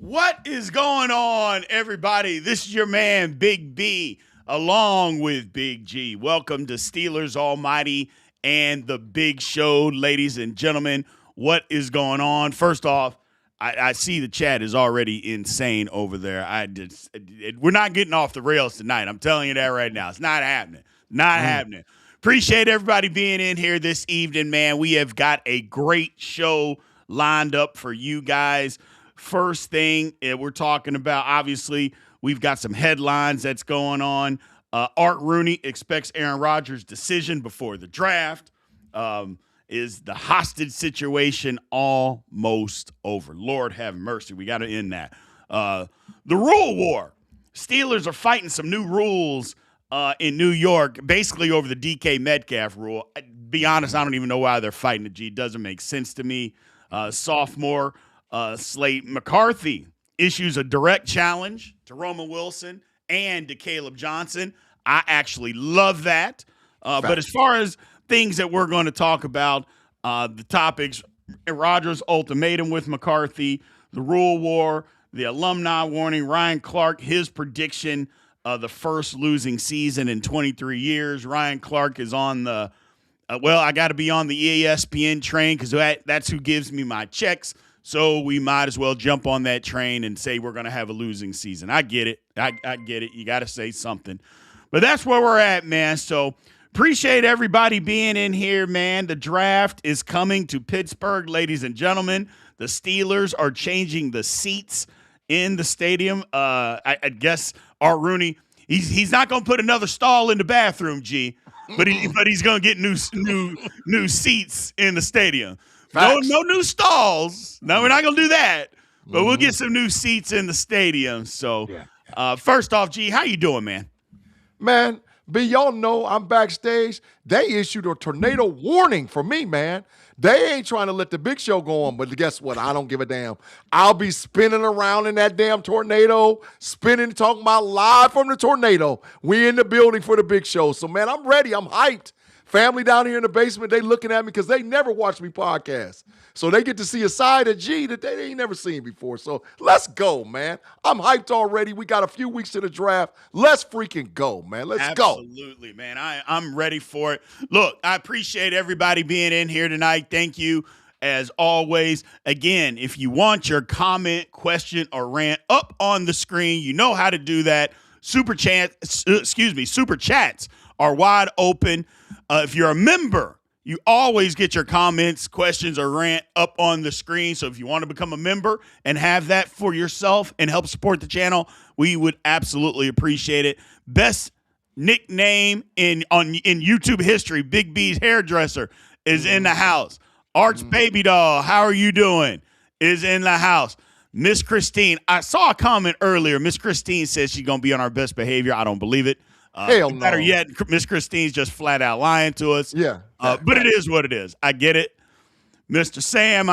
What is going on, everybody? This is your man, Big B, along with Big G. Welcome to Steelers Almighty and the Big Show, ladies and gentlemen. What is going on? First off, I see the chat is already insane over there. We're not getting off the rails tonight. I'm telling you that right now. It's not happening. Not happening. Appreciate everybody being in here this evening, man. We have got a great show lined up for you guys. First thing we're talking about, obviously, we've got some headlines that's going on. Art Rooney expects Aaron Rodgers' decision before the draft. Is the hostage situation almost over? Lord have mercy. We got to end that. The rule war. Steelers are fighting some new rules in New York, basically over the DK Metcalf rule. Be honest, I don't even know why they're fighting it. It doesn't make sense to me. Sophomore slate McCarthy issues a direct challenge to Roman Wilson and to Caleb Johnson. I actually love that. But as far as things that we're going to talk about, the topics, Rodgers' ultimatum with McCarthy, the rule war, the alumni warning, Ryan Clark, his prediction, the first losing season in 23 years. Ryan Clark is on the I got to be on the ESPN train because that's who gives me my checks. So we might as well jump on that train and say we're going to have a losing season. I get it. I get it. You got to say something. But that's where we're at, man. So appreciate everybody being in here, man. The draft is coming to Pittsburgh, ladies and gentlemen. The Steelers are changing the seats in the stadium. I guess Art Rooney, he's not going to put another stall in the bathroom, G, but he's going to get new seats in the stadium. No new stalls. No, we're not going to do that. But we'll get some new seats in the stadium. So, first off, G, how you doing, man? Man, B, y'all know I'm backstage. They issued a tornado warning for me, man. They ain't trying to let the big show go on, but guess what? I don't give a damn. I'll be spinning around in that damn tornado, talking about live from the tornado. We in the building for the big show. So, man, I'm ready. I'm hyped. Family down here in the basement, they looking at me because they never watch me podcast. So they get to see a side of G that they ain't never seen before. So let's go, man. I'm hyped already. We got a few weeks to the draft. Let's freaking go, man. Let's go. Absolutely, man. I'm ready for it. Look, I appreciate everybody being in here tonight. Thank you, as always. Again, if you want your comment, question, or rant up on the screen, you know how to do that. Super chats are wide open. If you're a member, you always get your comments, questions, or rant up on the screen. So if you want to become a member and have that for yourself and help support the channel, we would absolutely appreciate it. Best nickname in YouTube history, Big B's hairdresser, is in the house. Art's baby doll, how are you doing? Is in the house. Miss Christine, I saw a comment earlier. Miss Christine says she's going to be on our best behavior. I don't believe it. Hell no. Better yet, Miss Christine's just flat out lying to us. Yeah. But it is what it is. I get it. Mr. Sam,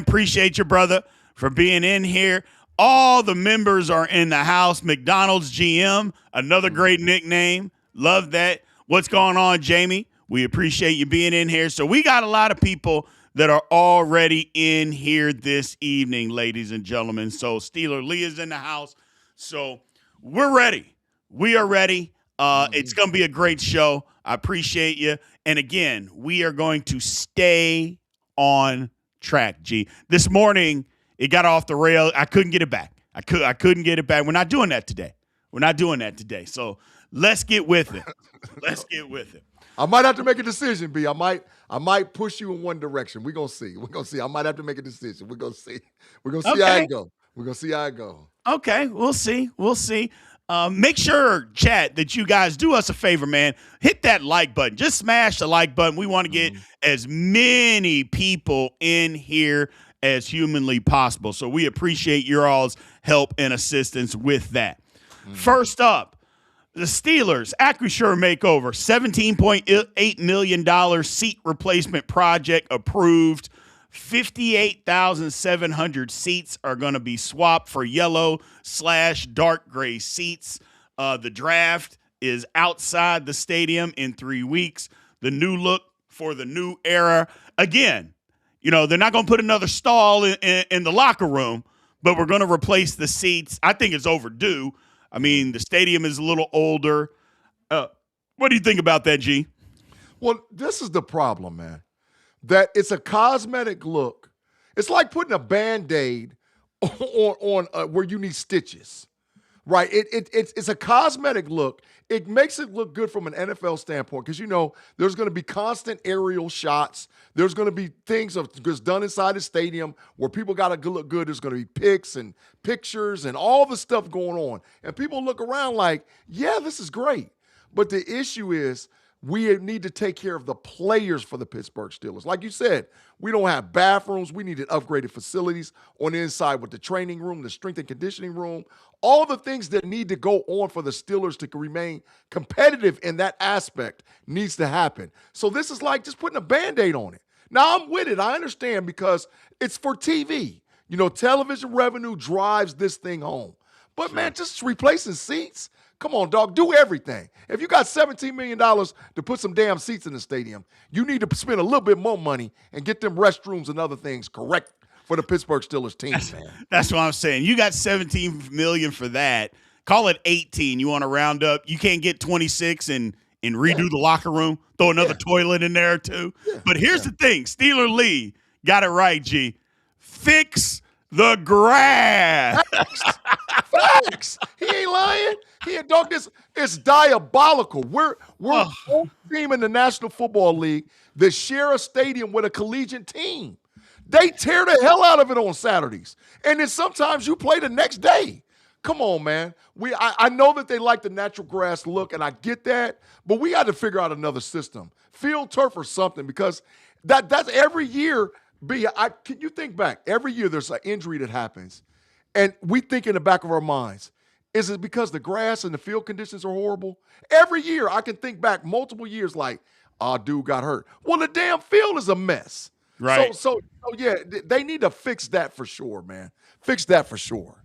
appreciate you, brother, for being in here. All the members are in the house. McDonald's GM, another great nickname. Love that. What's going on, Jamie? We appreciate you being in here. So we got a lot of people that are already in here this evening, ladies and gentlemen. So Steeler Lee is in the house. So we're ready. We are ready. It's going to be a great show. I appreciate you. And again, we are going to stay on track, G. This morning, it got off the rail. I couldn't get it back. I couldn't get it back. We're not doing that today. So let's get with it. I might have to make a decision, B. I might push you in one direction. We're going to see. I might have to make a decision. We're going to see. How it go. Okay, we'll see. Make sure, chat, that you guys do us a favor, man. Hit that like button. Just smash the like button. We want to get as many people in here as humanly possible. So we appreciate your all's help and assistance with that. First up, the Steelers Acrisure makeover, $17.8 million seat replacement project approved. 58,700 seats are going to be swapped for yellow/dark gray seats. The draft is outside the stadium in 3 weeks. The new look for the new era. Again, they're not going to put another stall in the locker room, but we're going to replace the seats. I think it's overdue. I mean, the stadium is a little older. What do you think about that, G? Well, this is the problem, man. That it's a cosmetic look. It's like putting a Band-Aid on where you need stitches, right? It's a cosmetic look. It makes it look good from an NFL standpoint because, there's going to be constant aerial shots. There's going to be things that's done inside the stadium where people got to look good. There's going to be pics and pictures and all the stuff going on. And people look around like, yeah, this is great. But the issue is we need to take care of the players for the Pittsburgh Steelers. Like you said, we don't have bathrooms. We needed upgraded facilities on the inside with the training room, the strength and conditioning room, all the things that need to go on for the Steelers to remain competitive in that aspect needs to happen. So this is like just putting a Band-Aid on it. Now, I'm with it. I understand because it's for TV. Television revenue drives this thing home. But, man, just replacing seats, come on, dog, do everything. If you got $17 million to put some damn seats in the stadium, you need to spend a little bit more money and get them restrooms and other things correct for the Pittsburgh Steelers team, man. That's what I'm saying. You got $17 million for that. Call it 18. You want to round up. You can't get 26 and redo the locker room, throw another toilet in there too. Yeah. But here's the thing. Steeler Lee got it right, G. Fix the grass. Facts. He ain't lying. He ain't, dog, it's diabolical. We're the only team in the National Football League that share a stadium with a collegiate team. They tear the hell out of it on Saturdays. And then sometimes you play the next day. Come on, man. I know that they like the natural grass look, and I get that, but we got to figure out another system. Field turf or something, because that's every year. Can you think back? Every year there's an injury that happens, and we think in the back of our minds, is it because the grass and the field conditions are horrible? Every year I can think back multiple years like, dude got hurt. Well, the damn field is a mess. Right. So yeah, they need to fix that for sure, man. Fix that for sure.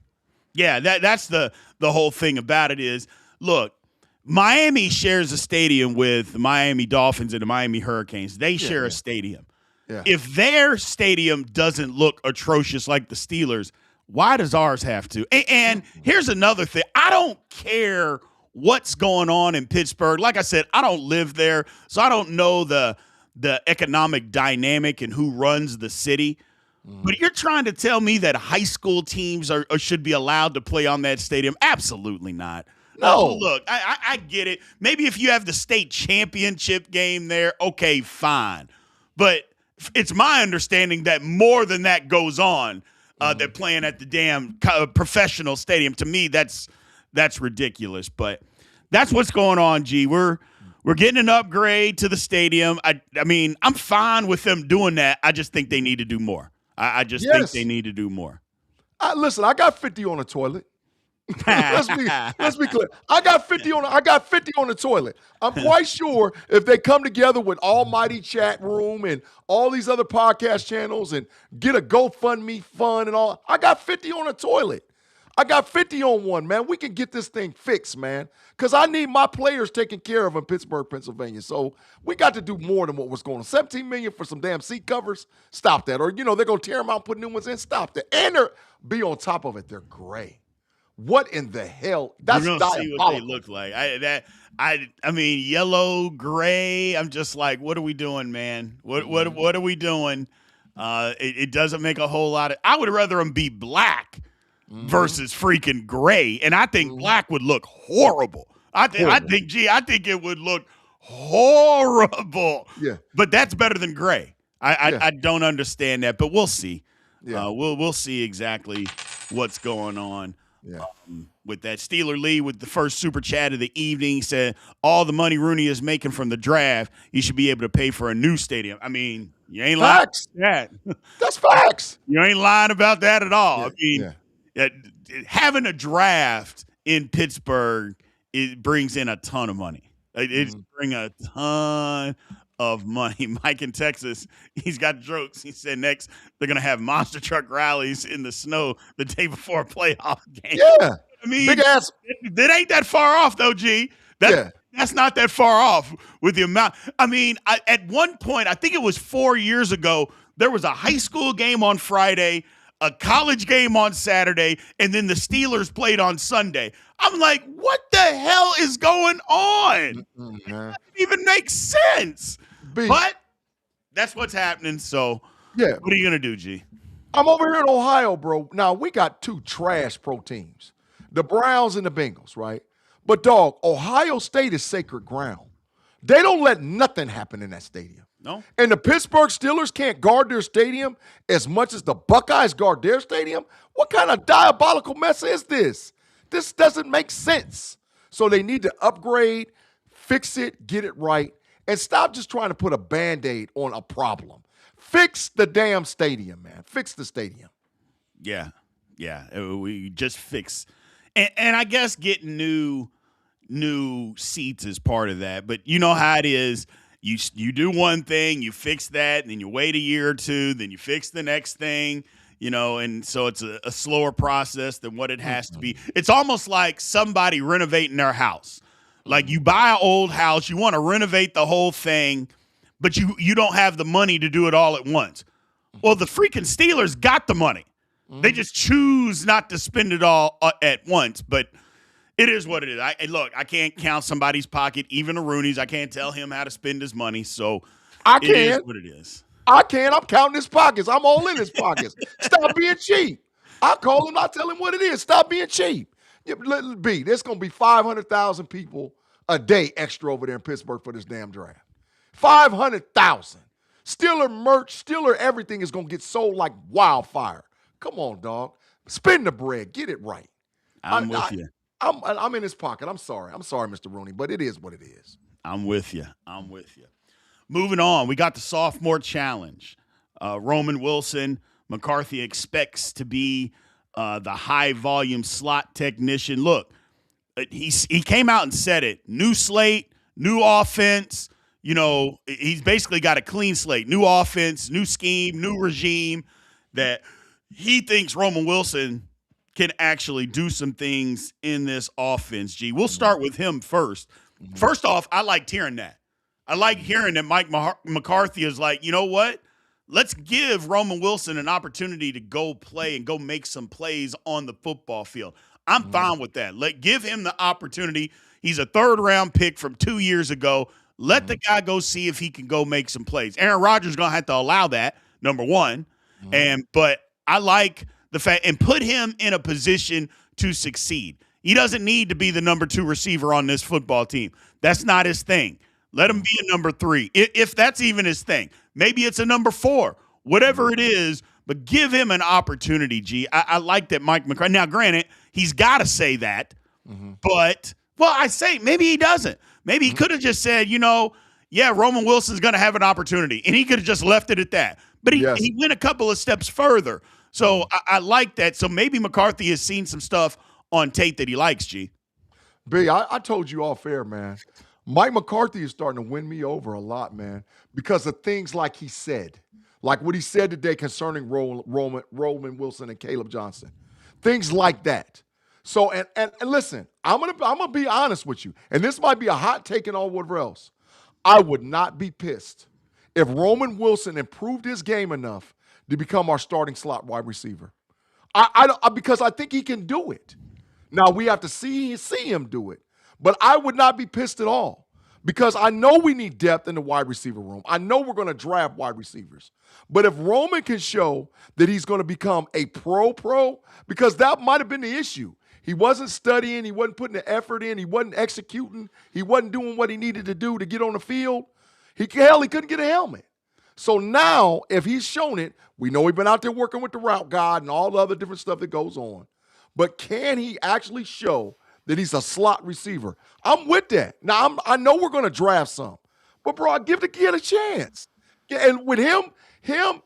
Yeah, that's the whole thing about it is, look, Miami shares a stadium with the Miami Dolphins and the Miami Hurricanes. They share a stadium. Yeah. If their stadium doesn't look atrocious like the Steelers, why does ours have to? And here's another thing. I don't care what's going on in Pittsburgh. Like I said, I don't live there, so I don't know the economic dynamic and who runs the city. But you're trying to tell me that high school teams should be allowed to play on that stadium? Absolutely not. No. Look, I get it. Maybe if you have the state championship game there, okay, fine. But it's my understanding that more than that goes on. They're playing at the damn professional stadium. To me, that's ridiculous. But that's what's going on, G. We're getting an upgrade to the stadium. I mean, I'm fine with them doing that. I just think they need to do more. I just think they need to do more. Listen, I got 50 on the toilet. let's be clear. I got 50 on the toilet. I'm quite sure if they come together with Almighty Chat Room and all these other podcast channels and get a GoFundMe fund and all, I got 50 on the toilet. I got 50 on one, man. We can get this thing fixed, man, because I need my players taken care of in Pittsburgh, Pennsylvania. So we got to do more than what was going on. $17 million for some damn seat covers? Stop that. Or, they're going to tear them out and put new ones in? Stop that. And be on top of it, they're gray. What in the hell? That's diabolical. See what they look like. I mean, yellow, gray. I'm just like, what are we doing, man? What are we doing? It doesn't make a whole lot of. I would rather them be black versus freaking gray, and I think black would look horrible. I think it would look horrible. Yeah, but that's better than gray. I don't understand that, but we'll see. Yeah, we'll see exactly what's going on. Yeah. With that. Steeler Lee with the first super chat of the evening said all the money Rooney is making from the draft, he should be able to pay for a new stadium. I mean, you ain't lying about that. That's facts. You ain't lying about that at all. Yeah. I mean, having a draft in Pittsburgh, it brings in a ton of money. It brings a ton of money. Mike in Texas, he's got jokes. He said next they're going to have monster truck rallies in the snow the day before a playoff game. Yeah. I mean, big ass. That ain't that far off, though, G. That's not that far off with the amount. I mean, at one point, I think it was 4 years ago, there was a high school game on Friday, a college game on Saturday, and then the Steelers played on Sunday. I'm like, what the hell is going on? It doesn't even make sense. But that's what's happening. So, yeah, what are you going to do, G? I'm over here in Ohio, bro. Now, we got two trash pro teams, the Browns and the Bengals, right? But, dog, Ohio State is sacred ground. They don't let nothing happen in that stadium. No. And the Pittsburgh Steelers can't guard their stadium as much as the Buckeyes guard their stadium? What kind of diabolical mess is this? This doesn't make sense. So they need to upgrade, fix it, get it right, and stop just trying to put a Band-Aid on a problem. Fix the damn stadium, man. Fix the stadium. Yeah. We just fix. And I guess getting new seats is part of that. But you know how it is. You do one thing, you fix that, and then you wait a year or two, then you fix the next thing, and so it's a slower process than what it has to be. It's almost like somebody renovating their house. Like you buy an old house, you want to renovate the whole thing, but you don't have the money to do it all at once. Well, the freaking Steelers got the money. They just choose not to spend it all at once, but it is what it is. I can't count somebody's pocket, even a Rooney's. I can't tell him how to spend his money, so I it is can. what it is. I can. I'm counting his pockets. I'm all in his pockets. Stop being cheap. I call him. I tell him what it is. Stop being cheap. There's going to be 500,000 people a day extra over there in Pittsburgh for this damn draft. 500,000. Steeler merch, Steeler everything is going to get sold like wildfire. Come on, dog. Spend the bread. Get it right. I'm with you. I'm in his pocket. I'm sorry, Mr. Rooney, but it is what it is. I'm with you. Moving on, we got the sophomore challenge. Roman Wilson, McCarthy expects to be the high-volume slot technician. Look, he came out and said it. New slate, new offense. He's basically got a clean slate. New offense, new scheme, new regime that he thinks Roman Wilson can actually do some things in this offense, G. We'll start with him first. First off, I liked hearing that. I like hearing that Mike McCarthy is like, you know what? Let's give Roman Wilson an opportunity to go play and go make some plays on the football field. I'm fine with that. Give him the opportunity. He's a third-round pick from 2 years ago. Let the guy go see if he can go make some plays. Aaron Rodgers is going to have to allow that, number one. But I like the fact and put him in a position to succeed. He doesn't need to be the number 2 receiver on this football team. That's not his thing. Let him be a number 3, if that's even his thing. Maybe it's a number 4, whatever it is, but give him an opportunity, G. I like that Mike McCarthy. Now, granted, he's got to say that, but, I say maybe he doesn't. Maybe he could have just said, Roman Wilson's going to have an opportunity, and he could have just left it at that. But he went a couple of steps further. So I like that. So maybe McCarthy has seen some stuff on tape that he likes, G. B, I told you off air, man. Mike McCarthy is starting to win me over a lot, man, because of things like he said. Like what he said today concerning Roman Wilson and Caleb Johnson. Things like that. So, and listen, I'm gonna be honest with you, and this might be a hot take and all whatever else. I would not be pissed if Roman Wilson improved his game enough to become our starting slot wide receiver. Because I think he can do it. Now, we have to see him do it. But I would not be pissed at all because I know we need depth in the wide receiver room. I know we're going to draft wide receivers. But if Roman can show that he's going to become a pro, because that might have been the issue. He wasn't studying. He wasn't putting the effort in. He wasn't executing. He wasn't doing what he needed to do to get on the field. He couldn't get a helmet. So now, if he's shown it, we know he's been out there working with the route guide and all the other different stuff that goes on. But can he actually show that he's a slot receiver? I'm with that. Now, I know we're going to draft some. But, bro, give the kid a chance. And with him,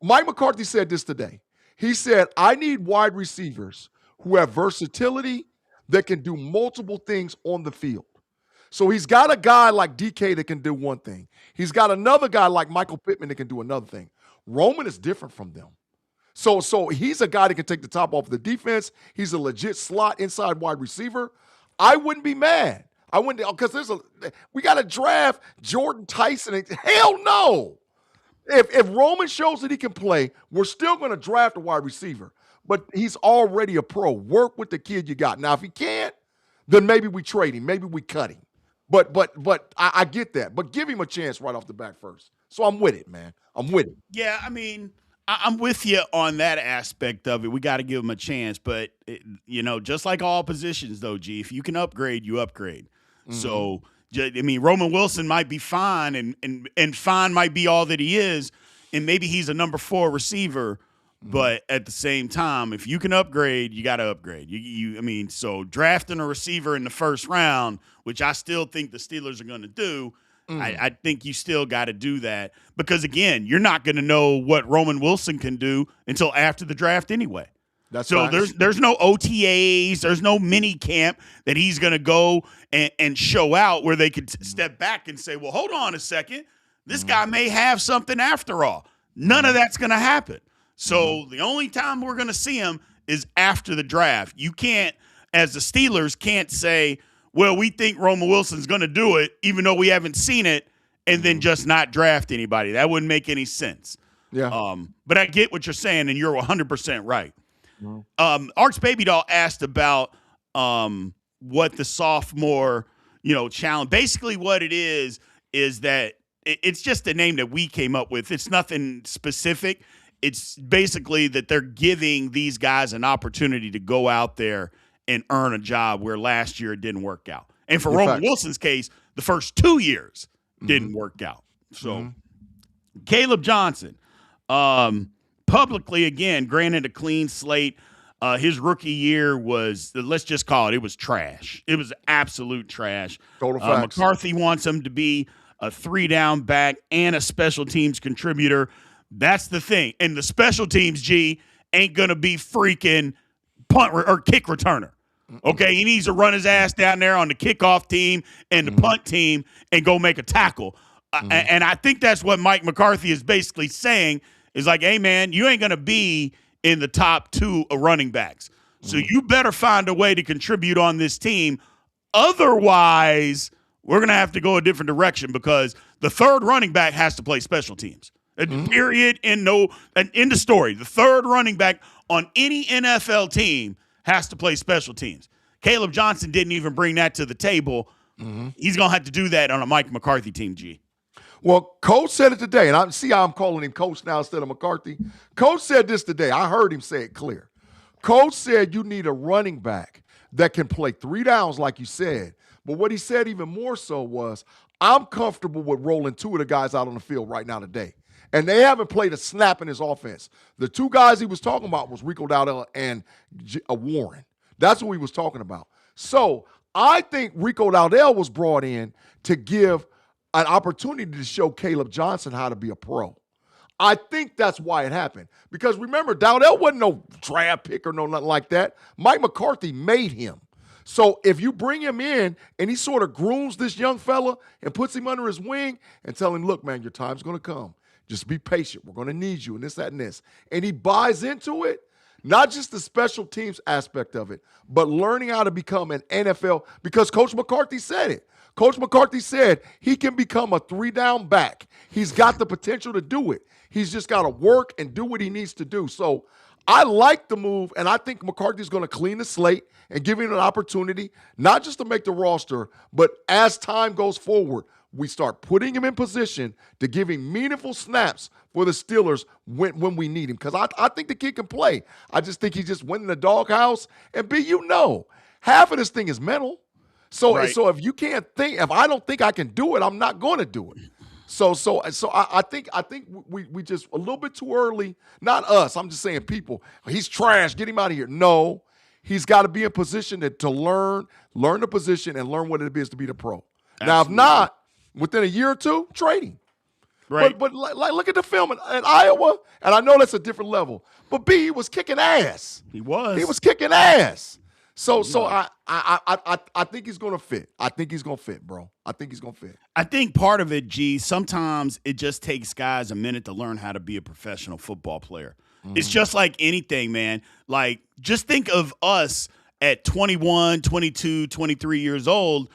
Mike McCarthy said this today. He said, I need wide receivers who have versatility that can do multiple things on the field. So he's got a guy like DK that can do one thing. He's got another guy like Michael Pittman that can do another thing. Roman is different from them. So he's a guy that can take the top off the defense. He's a legit slot inside wide receiver. I wouldn't be mad. I wouldn't, because we got to draft Jordan Tyson. Hell no. if Roman shows that he can play, we're still going to draft a wide receiver. But he's already a pro. Work with the kid you got. Now, if he can't, then maybe we trade him. Maybe we cut him. But I get that. But give him a chance right off the bat first. So I'm with it, man. I'm with it. Yeah, I mean, I'm with you on that aspect of it. We got to give him a chance. But, just like all positions, though, G, if you can upgrade, you upgrade. Mm-hmm. So, I mean, Roman Wilson might be fine, and fine might be all that he is, and maybe he's a number 4 receiver. But at the same time, if you can upgrade, you got to upgrade. So drafting a receiver in the first round, which I still think the Steelers are going to do, I think you still got to do that because, again, you're not going to know what Roman Wilson can do until after the draft anyway. So there's no OTAs, there's no mini camp that he's going to go and show out where they could step back and say, well, hold on a second. This guy may have something after all. None of that's going to happen. So the only time we're going to see him is after the draft. You can't, as the Steelers, can't say, well, we think Roman Wilson's going to do it, even though we haven't seen it, and then just not draft anybody. That wouldn't make any sense. Yeah. But I get what you're saying, and you're 100% right. Arch Baby Doll asked about what the sophomore, challenge. Basically, what it is that it's just a name that we came up with. It's nothing specific. It's basically that they're giving these guys an opportunity to go out there and earn a job where last year it didn't work out. And for Roman Wilson's case, the first 2 years didn't work out. So Caleb Johnson, publicly, again, granted a clean slate. His rookie year was, let's just call it was trash. It was absolute trash. Total facts. McCarthy wants him to be a 3-down back and a special teams contributor. That's the thing. And the special teams, G, ain't going to be freaking punt or kick returner. Okay? He needs to run his ass down there on the kickoff team and the punt team and go make a tackle. And I think that's what Mike McCarthy is basically saying is like, hey, man, you ain't going to be in the top 2 running backs. So you better find a way to contribute on this team. Otherwise, we're going to have to go a different direction because the third running back has to play special teams. Period. End of story. The third running back on any NFL team has to play special teams. Caleb Johnson didn't even bring that to the table. He's going to have to do that on a Mike McCarthy team, G. Well, Coach said it today, and I see how I'm calling him Coach now instead of McCarthy. Coach said this today. I heard him say it clear. Coach said you need a running back that can play 3 downs, like you said. But what he said even more so was, I'm comfortable with rolling 2 of the guys out on the field right now today. And they haven't played a snap in his offense. The 2 guys he was talking about was Rico Dowdell and Warren. That's what he was talking about. So I think Rico Dowdell was brought in to give an opportunity to show Caleb Johnson how to be a pro. I think that's why it happened. Because remember, Dowdell wasn't no draft pick or nothing like that. Mike McCarthy made him. So if you bring him in and he sort of grooms this young fella and puts him under his wing and tell him, look, man, your time's going to come. Just be patient. We're going to need you and this, that, and this. And he buys into it, not just the special teams aspect of it, but learning how to become an NFL, because Coach McCarthy said it. Coach McCarthy said he can become a 3-down back. He's got the potential to do it. He's just got to work and do what he needs to do. So I like the move, and I think McCarthy's going to clean the slate and give him an opportunity, not just to make the roster, but as time goes forward, we start putting him in position to give him meaningful snaps for the Steelers when we need him. Because I think the kid can play. I just think he just went in the doghouse. And B, half of this thing is mental. So if you can't think, if I don't think I can do it, I'm not going to do it. So I think we just a little bit too early. Not us. I'm just saying people. He's trash. Get him out of here. No, he's got to be in position to learn the position and learn what it is to be the pro. Absolutely. Now, if not, within a year or 2, trade him. Right. But look at the film at Iowa, and I know that's a different level. But B, he was kicking ass. He was kicking ass. So I think he's going to fit. I think he's going to fit, bro. I think he's going to fit. I think part of it, G, sometimes it just takes guys a minute to learn how to be a professional football player. It's just like anything, man. Like, just think of us at 21, 22, 23 years old.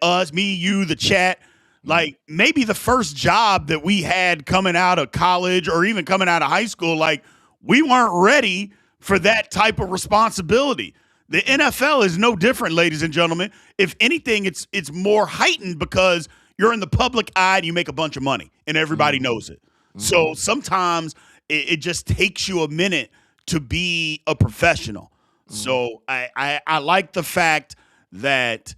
Us, me, you, the chat. Like maybe the first job that we had coming out of college or even coming out of high school, like we weren't ready for that type of responsibility. The NFL is no different, ladies and gentlemen. If anything, it's more heightened because you're in the public eye and you make a bunch of money and everybody knows it. So sometimes it just takes you a minute to be a professional. So I like the fact that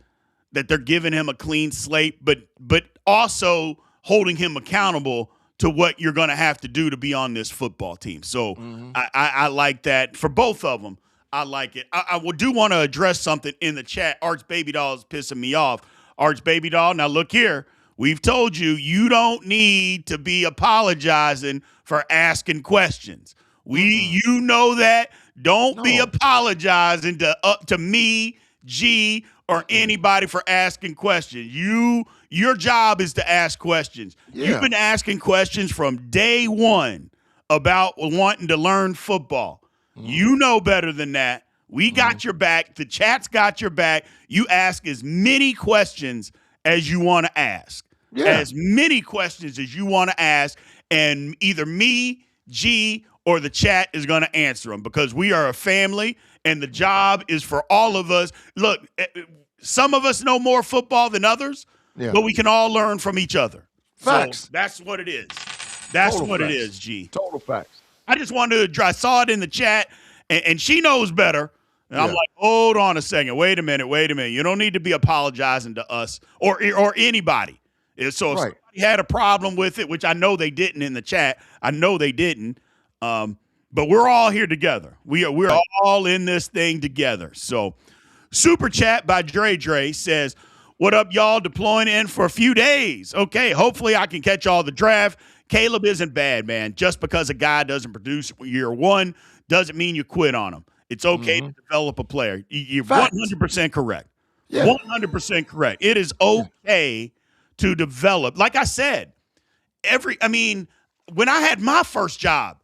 they're giving him a clean slate, but also holding him accountable to what you're going to have to do to be on this football team. So I like that for both of them. I like it. I do want to address something in the chat. Arch Baby Doll is pissing me off. Arch Baby Doll, now look here. We've told you, you don't need to be apologizing for asking questions. You know that. Don't be apologizing to me, G, or anybody for asking questions. Your job is to ask questions. Yeah. You've been asking questions from day one about wanting to learn football. You know better than that. We got your back. The chat's got your back. You ask as many questions as you want to ask. Yeah. As many questions as you want to ask, and either me, G, or the chat is going to answer them because we are a family, and the job is for all of us. Look, some of us know more football than others, but we can all learn from each other. Facts. So that's what it is. That's total what facts. It is, G. Total facts. I just wanted to I saw it in the chat, and she knows better. And I'm like, hold on a second. Wait a minute. You don't need to be apologizing to us or anybody. So if somebody had a problem with it, which I know they didn't in the chat, I know they didn't. But we're all here together. We're all in this thing together. So super chat by Dre says, what up, y'all? Deploying in for a few days. Okay, hopefully I can catch all the draft. Caleb isn't bad, man. Just because a guy doesn't produce year one doesn't mean you quit on him. It's okay to develop a player. You're 100% correct. Yeah. 100% correct. It is okay to develop. Like I said, when I had my first job,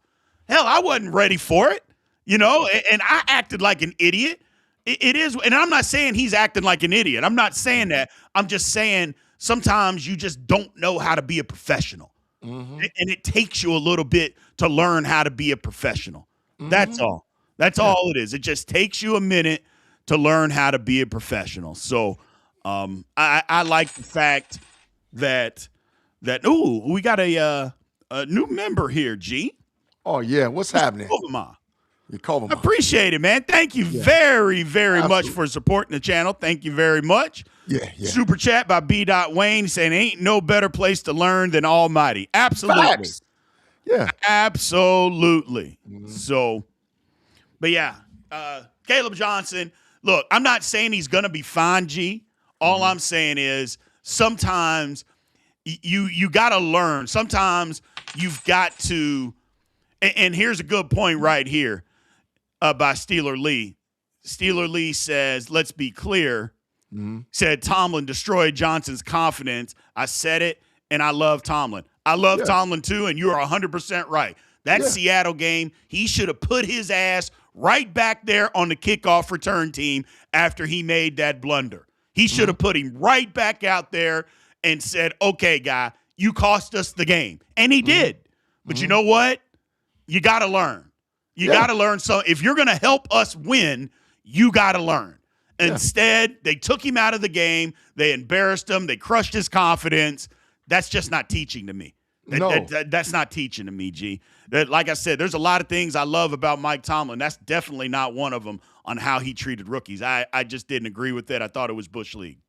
hell, I wasn't ready for it, and I acted like an idiot. It is, and I'm not saying he's acting like an idiot. I'm not saying that. I'm just saying sometimes you just don't know how to be a professional. And it takes you a little bit to learn how to be a professional. That's all. That's all it is. It just takes you a minute to learn how to be a professional. So I like the fact that we got a new member here, G. Oh, yeah. What's happening? You call him. Appreciate it, man. Thank you very, very much for supporting the channel. Thank you very much. Yeah. Super chat by B. Wayne saying, ain't no better place to learn than Almighty. Absolutely. Facts. Yeah. Absolutely. So, but yeah, Caleb Johnson, look, I'm not saying he's going to be fine, G. All I'm saying is sometimes you got to learn. Sometimes you've got to, and here's a good point right here by Steeler Lee. Steeler Lee says, let's be clear, said Tomlin destroyed Johnson's confidence. I said it, and I love Tomlin. I love Tomlin too, and you are 100% right. That Seattle game, he should have put his ass right back there on the kickoff return team after he made that blunder. He should have put him right back out there and said, okay, guy, you cost us the game. And he did. But you know what? You got to learn. You got to learn. So if you're going to help us win, you got to learn. Instead, they took him out of the game. They embarrassed him. They crushed his confidence. That's just not teaching to me. That's not teaching to me, G. Like I said, there's a lot of things I love about Mike Tomlin. That's definitely not one of them on how he treated rookies. I just didn't agree with it. I thought it was Bush League.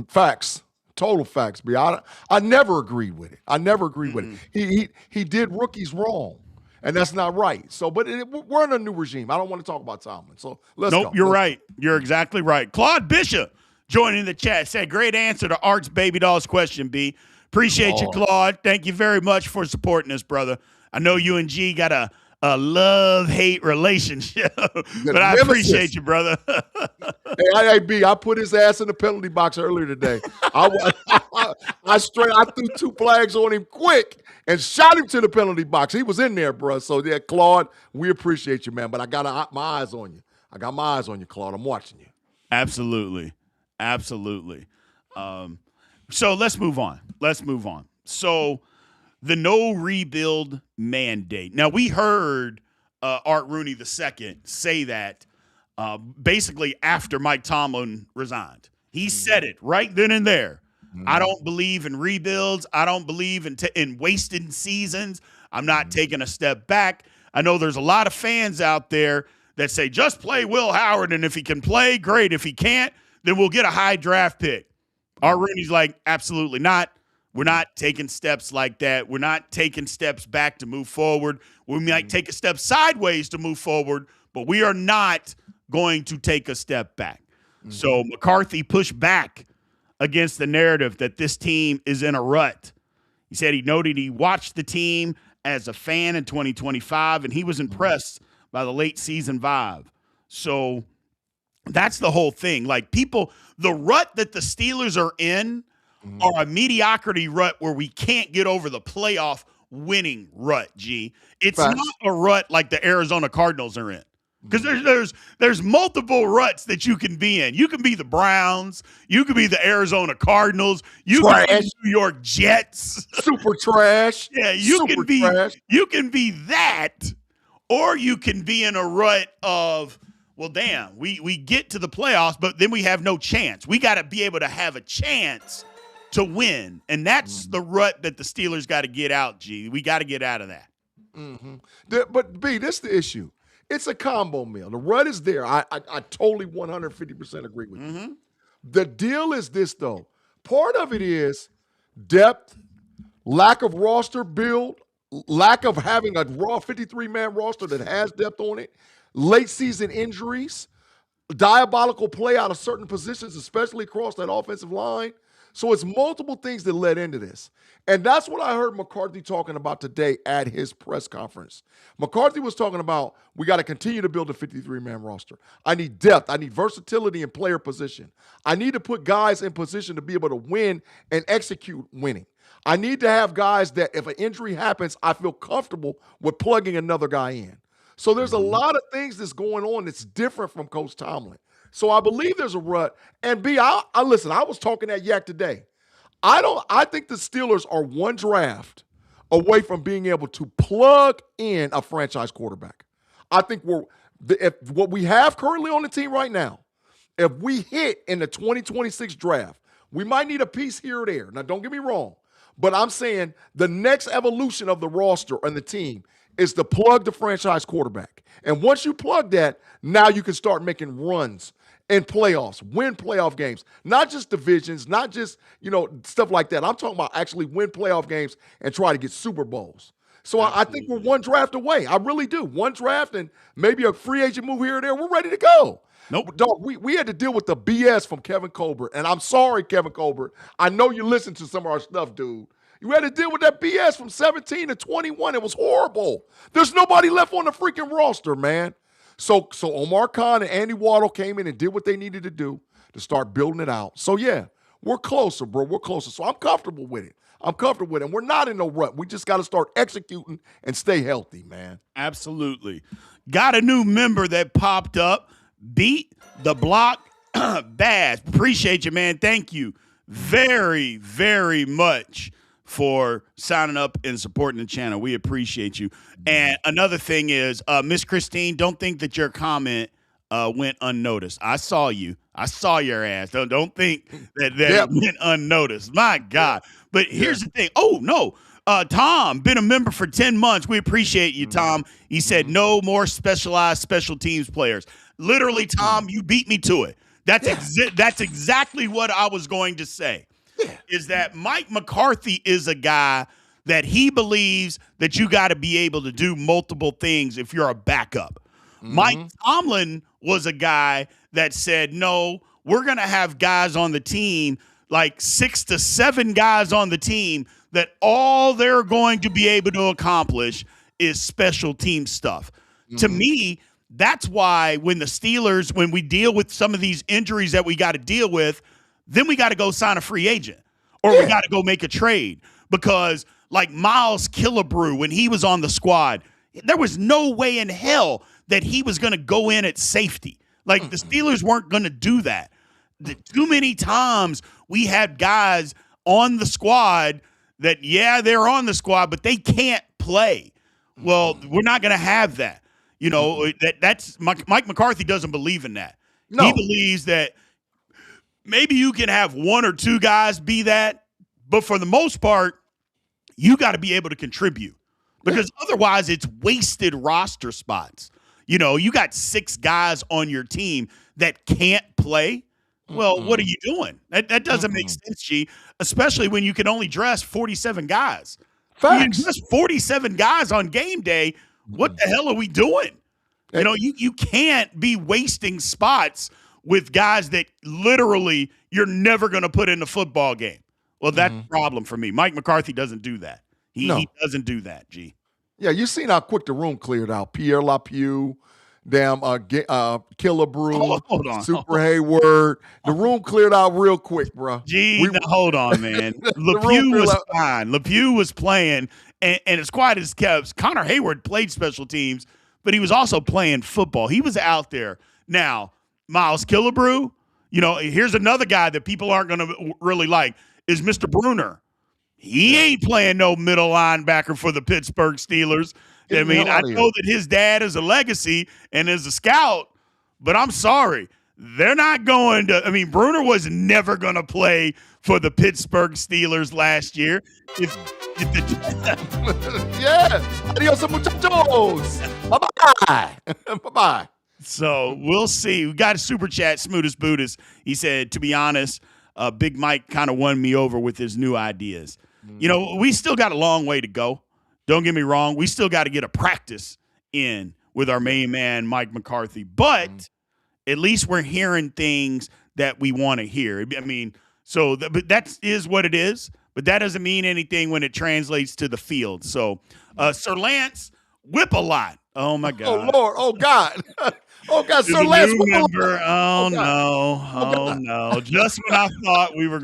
Facts. Total facts, B. I never agreed with it. I never agreed with it. He did rookies wrong, and that's not right. So, but we're in a new regime. I don't want to talk about Tomlin. So let's go. You're right. You're exactly right. Claude Bishop joining the chat said, great answer to Art's Baby Doll's question, B. Appreciate you, Claude. Thank you very much for supporting us, brother. I know you and G got a love-hate relationship, but I appreciate you, brother. Hey, B, I put his ass in the penalty box earlier today. I threw 2 flags on him quick and shot him to the penalty box. He was in there, bro. So, yeah, Claude, we appreciate you, man. But I got my eyes on you. I got my eyes on you, Claude. I'm watching you. Absolutely. So let's move on. So the no rebuild mandate. Now, we heard Art Rooney II say that basically after Mike Tomlin resigned. He said it right then and there. I don't believe in rebuilds. I don't believe in wasting seasons. I'm not taking a step back. I know there's a lot of fans out there that say, just play Will Howard, and if he can play, great. If he can't, then we'll get a high draft pick. Art Rooney's like, absolutely not. We're not taking steps like that. We're not taking steps back to move forward. We might take a step sideways to move forward, but we are not going to take a step back. So McCarthy pushed back against the narrative that this team is in a rut. He said he noted he watched the team as a fan in 2025, and he was impressed by the late season vibe. So that's the whole thing. Like, people, the rut that the Steelers are in are a mediocrity rut where we can't get over the playoff winning rut, G. It's not a rut like the Arizona Cardinals are in. Because there's multiple ruts that you can be in. You can be the Browns. You can be the Arizona Cardinals. You can be the New York Jets. Super trash. Yeah, you can be that, or you can be in a rut of, well, damn, we get to the playoffs, but then we have no chance. We got to be able to have a chance to win, and that's the rut that the Steelers got to get out, G. We got to get out of that. But, B, this is the issue. It's a combo meal. The rut is there. I totally 150% agree with you. The deal is this, though. Part of it is depth, lack of roster build, lack of having a raw 53-man roster that has depth on it, late season injuries, diabolical play out of certain positions, especially across that offensive line. So it's multiple things that led into this. And that's what I heard McCarthy talking about today at his press conference. McCarthy was talking about, we got to continue to build a 53-man roster. I need depth. I need versatility in player position. I need to put guys in position to be able to win and execute winning. I need to have guys that if an injury happens, I feel comfortable with plugging another guy in. So there's a lot of things that's going on that's different from Coach Tomlin. So I believe there's a rut. And B, I listen, I was talking at Yak today. I think the Steelers are one draft away from being able to plug in a franchise quarterback. I think if what we have currently on the team right now, if we hit in the 2026 draft, we might need a piece here or there. Now, don't get me wrong, but I'm saying the next evolution of the roster and the team is to plug the franchise quarterback. And once you plug that, now you can start making runs in playoffs, win playoff games, not just divisions, not just, stuff like that. I'm talking about actually win playoff games and try to get Super Bowls. So I think we're one draft away. I really do. One draft and maybe a free agent move here or there. We're ready to go. Nope. Dog, we had to deal with the BS from Kevin Colbert. And I'm sorry, Kevin Colbert. I know you listen to some of our stuff, dude. You had to deal with that BS from 17 to 21. It was horrible. There's nobody left on the freaking roster, man. So Omar Khan and Andy Waddle came in and did what they needed to do to start building it out. So, yeah, we're closer, bro. We're closer. So I'm comfortable with it. And we're not in no rut. We just got to start executing and stay healthy, man. Absolutely. Got a new member that popped up. Beat the Block Bass. Appreciate you, man. Thank you very, very much for signing up and supporting the channel. We appreciate you. And another thing is, Miss Christine, don't think that your comment went unnoticed. I saw you. I saw your ass. Don't think that went unnoticed. My God. But here's the thing. Oh, no. Tom, been a member for 10 months. We appreciate you, Tom. He said no more specialized special teams players. Literally, Tom, you beat me to it. That's exactly what I was going to say. Is that Mike McCarthy is a guy that he believes that you got to be able to do multiple things if you're a backup. Mike Tomlin was a guy that said, no, we're going to have guys on the team, like 6 to 7 guys on the team, that all they're going to be able to accomplish is special team stuff. To me, that's why when the Steelers, when we deal with some of these injuries that we got to deal with, then we got to go sign a free agent or we got to go make a trade, because like Miles Killebrew, when he was on the squad, there was no way in hell that he was going to go in at safety. Like the Steelers weren't going to do that. Too many times we had guys on the squad that, yeah, they're on the squad, but they can't play. Well, we're not going to have that. You know, that's Mike McCarthy doesn't believe in that. No. He believes that maybe you can have one or two guys be that, but for the most part, you got to be able to contribute because otherwise it's wasted roster spots. You know, you got 6 guys on your team that can't play. Well, what are you doing? That doesn't make sense, G, especially when you can only dress 47 guys. Facts. You can dress 47 guys on game day. What the hell are we doing? You know, you can't be wasting spots with guys that literally you're never going to put in the football game. Well, that's a problem for me. Mike McCarthy doesn't do that. He doesn't do that, G. Yeah, you seen how quick the room cleared out. Pierre Lapue, damn Killebrew, Super Hayward. The room cleared out real quick, bro. Gee, hold on, man. LePew was fine. LePew was playing, and as quiet as kept, Connor Hayward played special teams, but he was also playing football. He was out there. Now, Miles Killebrew, you know, here's another guy that people aren't going to really like, is Mr. Bruner. He ain't playing no middle linebacker for the Pittsburgh Steelers. I mean, I know that his dad is a legacy and is a scout, but I'm sorry. They're not going to – I mean, Bruner was never going to play for the Pittsburgh Steelers last year. Yeah. Adios, muchachos. Bye-bye. Bye-bye. So we'll see. We got a super chat, Smootest Buddhist. He said, to be honest, Big Mike kind of won me over with his new ideas. You know, we still got a long way to go. Don't get me wrong. We still got to get a practice in with our main man, Mike McCarthy. But at least we're hearing things that we want to hear. I mean, so but that is what it is. But that doesn't mean anything when it translates to the field. So, Sir Lance, whip a lot. Oh, my God. Oh, Lord. Oh, God. Oh, God. Sir Lance, whip a lot. Oh, no. Just when I thought we were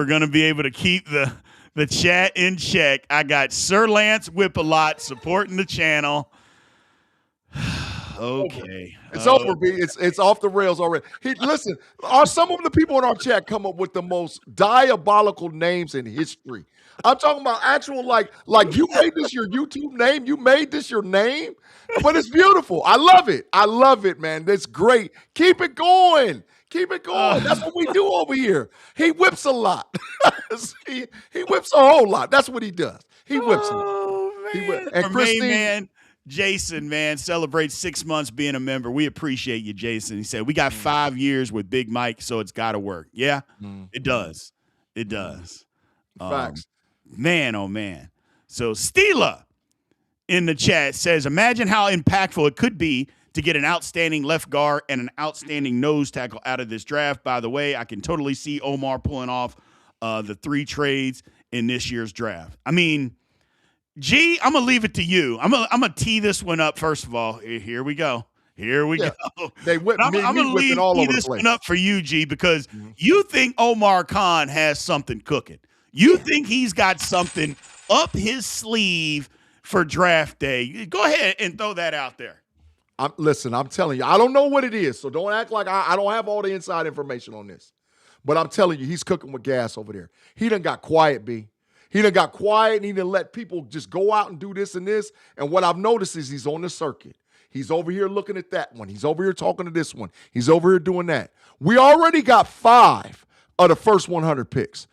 gonna be able to keep the chat in check, I got Sir Lance Whip-A-Lot supporting the channel. Okay. It's over, B. It's off the rails already. Listen, some of the people in our chat come up with the most diabolical names in history. I'm talking about actual, like you made this your YouTube name. You made this your name, but it's beautiful. I love it. I love it, man. That's great. Keep it going. Keep it going. That's what we do over here. He whips a lot. he whips a whole lot. That's what he does. He whips a lot. Man. And Christine, man, Jason, man, celebrates 6 months being a member. We appreciate you, Jason. He said, we got 5 years with Big Mike, so it's got to work. Yeah, it does. It does. Facts. Man, oh, man. So Steela in the chat says, imagine how impactful it could be to get an outstanding left guard and an outstanding nose tackle out of this draft. By the way, I can totally see Omar pulling off the 3 trades in this year's draft. I mean, G, I'm going to leave it to you. I'm gonna tee this one up, first of all. Here we go. Here we go. They whip I'm going to tee this one up for you, G, because you think Omar Khan has something cooking. You think he's got something up his sleeve for draft day. Go ahead and throw that out there. Listen, I'm telling you, I don't know what it is, so don't act like I don't have all the inside information on this. But I'm telling you, he's cooking with gas over there. He done got quiet, B. He done got quiet, and he done let people just go out and do this and this. And what I've noticed is he's on the circuit. He's over here looking at that one. He's over here talking to this one. He's over here doing that. We already got 5 of the first 100 picks.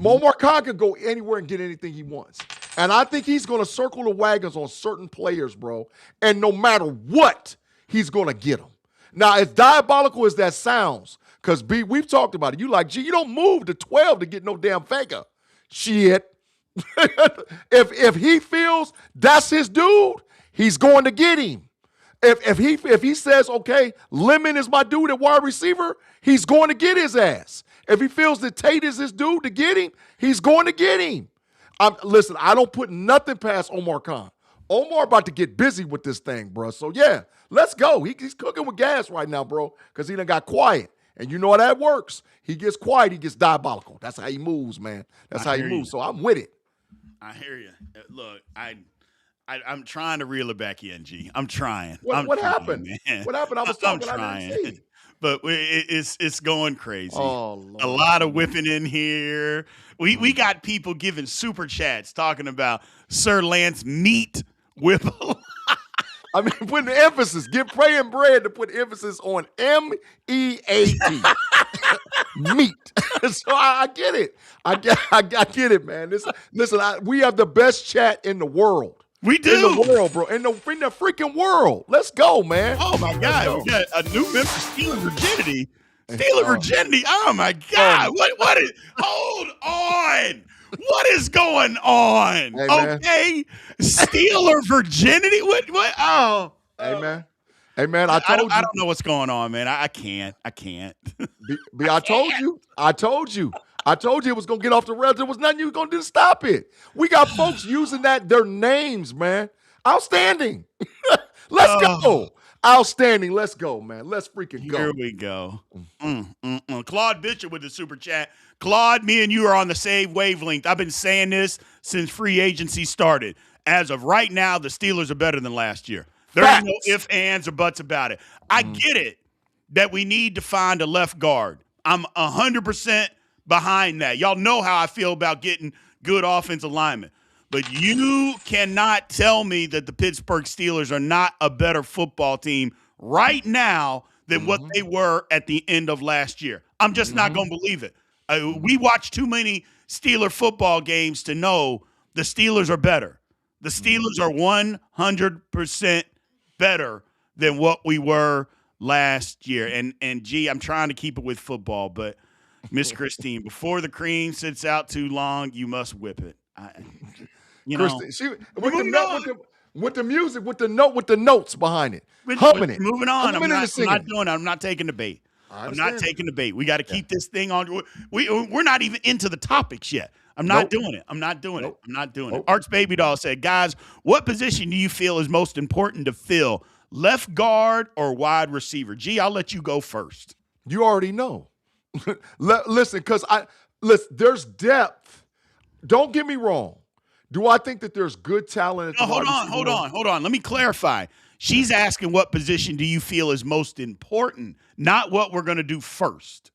Omar Khan can go anywhere and get anything he wants. And I think he's going to circle the wagons on certain players, bro. And no matter what, he's going to get them. Now, as diabolical as that sounds, because, B, we've talked about it. You like, gee, you don't move to 12 to get no damn faker. Shit. If he feels that's his dude, he's going to get him. If he says, okay, Lemon is my dude at wide receiver, he's going to get his ass. If he feels that Tate is his dude to get him, he's going to get him. Listen, I don't put nothing past Omar Khan. Omar about to get busy with this thing, bro. So, yeah, let's go. He's cooking with gas right now, bro, because he done got quiet. And you know how that works. He gets quiet, he gets diabolical. That's how he moves, man. That's how he moves. So I'm with it. I hear you. Look, I'm trying to reel it back in, G. I'm trying. What happened? Man. What happened? I was talking. I didn't see. but it's going crazy. Oh, Lord. A lot of whipping in here. We got people giving super chats talking about Sir Lance meat whip. I mean, putting the emphasis. Get praying bread to put emphasis on MEAT. Meat. So I get it. I get it, man. Listen, we have the best chat in the world. We do. In the world, bro. In the freaking world. Let's go, man. Oh, my God. We got a new member, Stealing Virginity. Stealing Virginity. Oh, my God. What is – hold on. What is going on? Hey, okay. Stealer Virginity? What? Oh. Hey, man. Hey, man, I don't know what's going on, man. I can't. I told you. I told you it was going to get off the rails. There was nothing you were going to do to stop it. We got folks using their names, man. Outstanding. Let's go. Outstanding. Let's go, man. Let's freaking go. Here we go. Claude Bishop with the super chat. Claude, me and you are on the same wavelength. I've been saying this since free agency started. As of right now, the Steelers are better than last year. There ain't no ifs, ands, or buts about it. I get it that we need to find a left guard. I'm 100% behind that. Y'all know how I feel about getting good offensive linemen. But you cannot tell me that the Pittsburgh Steelers are not a better football team right now than what they were at the end of last year. I'm just not going to believe it. We watch too many Steeler football games to know the Steelers are better. The Steelers are 100% better than what we were last year. And gee, I'm trying to keep it with football, but Miss Christine, before the cream sits out too long, you must whip it. With the music, with the notes behind it, humming it. Moving on. I'm not doing it. I'm not taking the bait. I'm not taking the bait. We got to keep this thing on. We're not even into the topics yet. I'm not doing it. I'm not doing it. Arch Baby Doll said, guys, what position do you feel is most important to fill? Left guard or wide receiver? Gee, I'll let you go first. You already know. Listen, because there's depth. Don't get me wrong. Do I think that there's good talent? Hold on. Let me clarify. She's asking what position do you feel is most important, not what we're going to do first.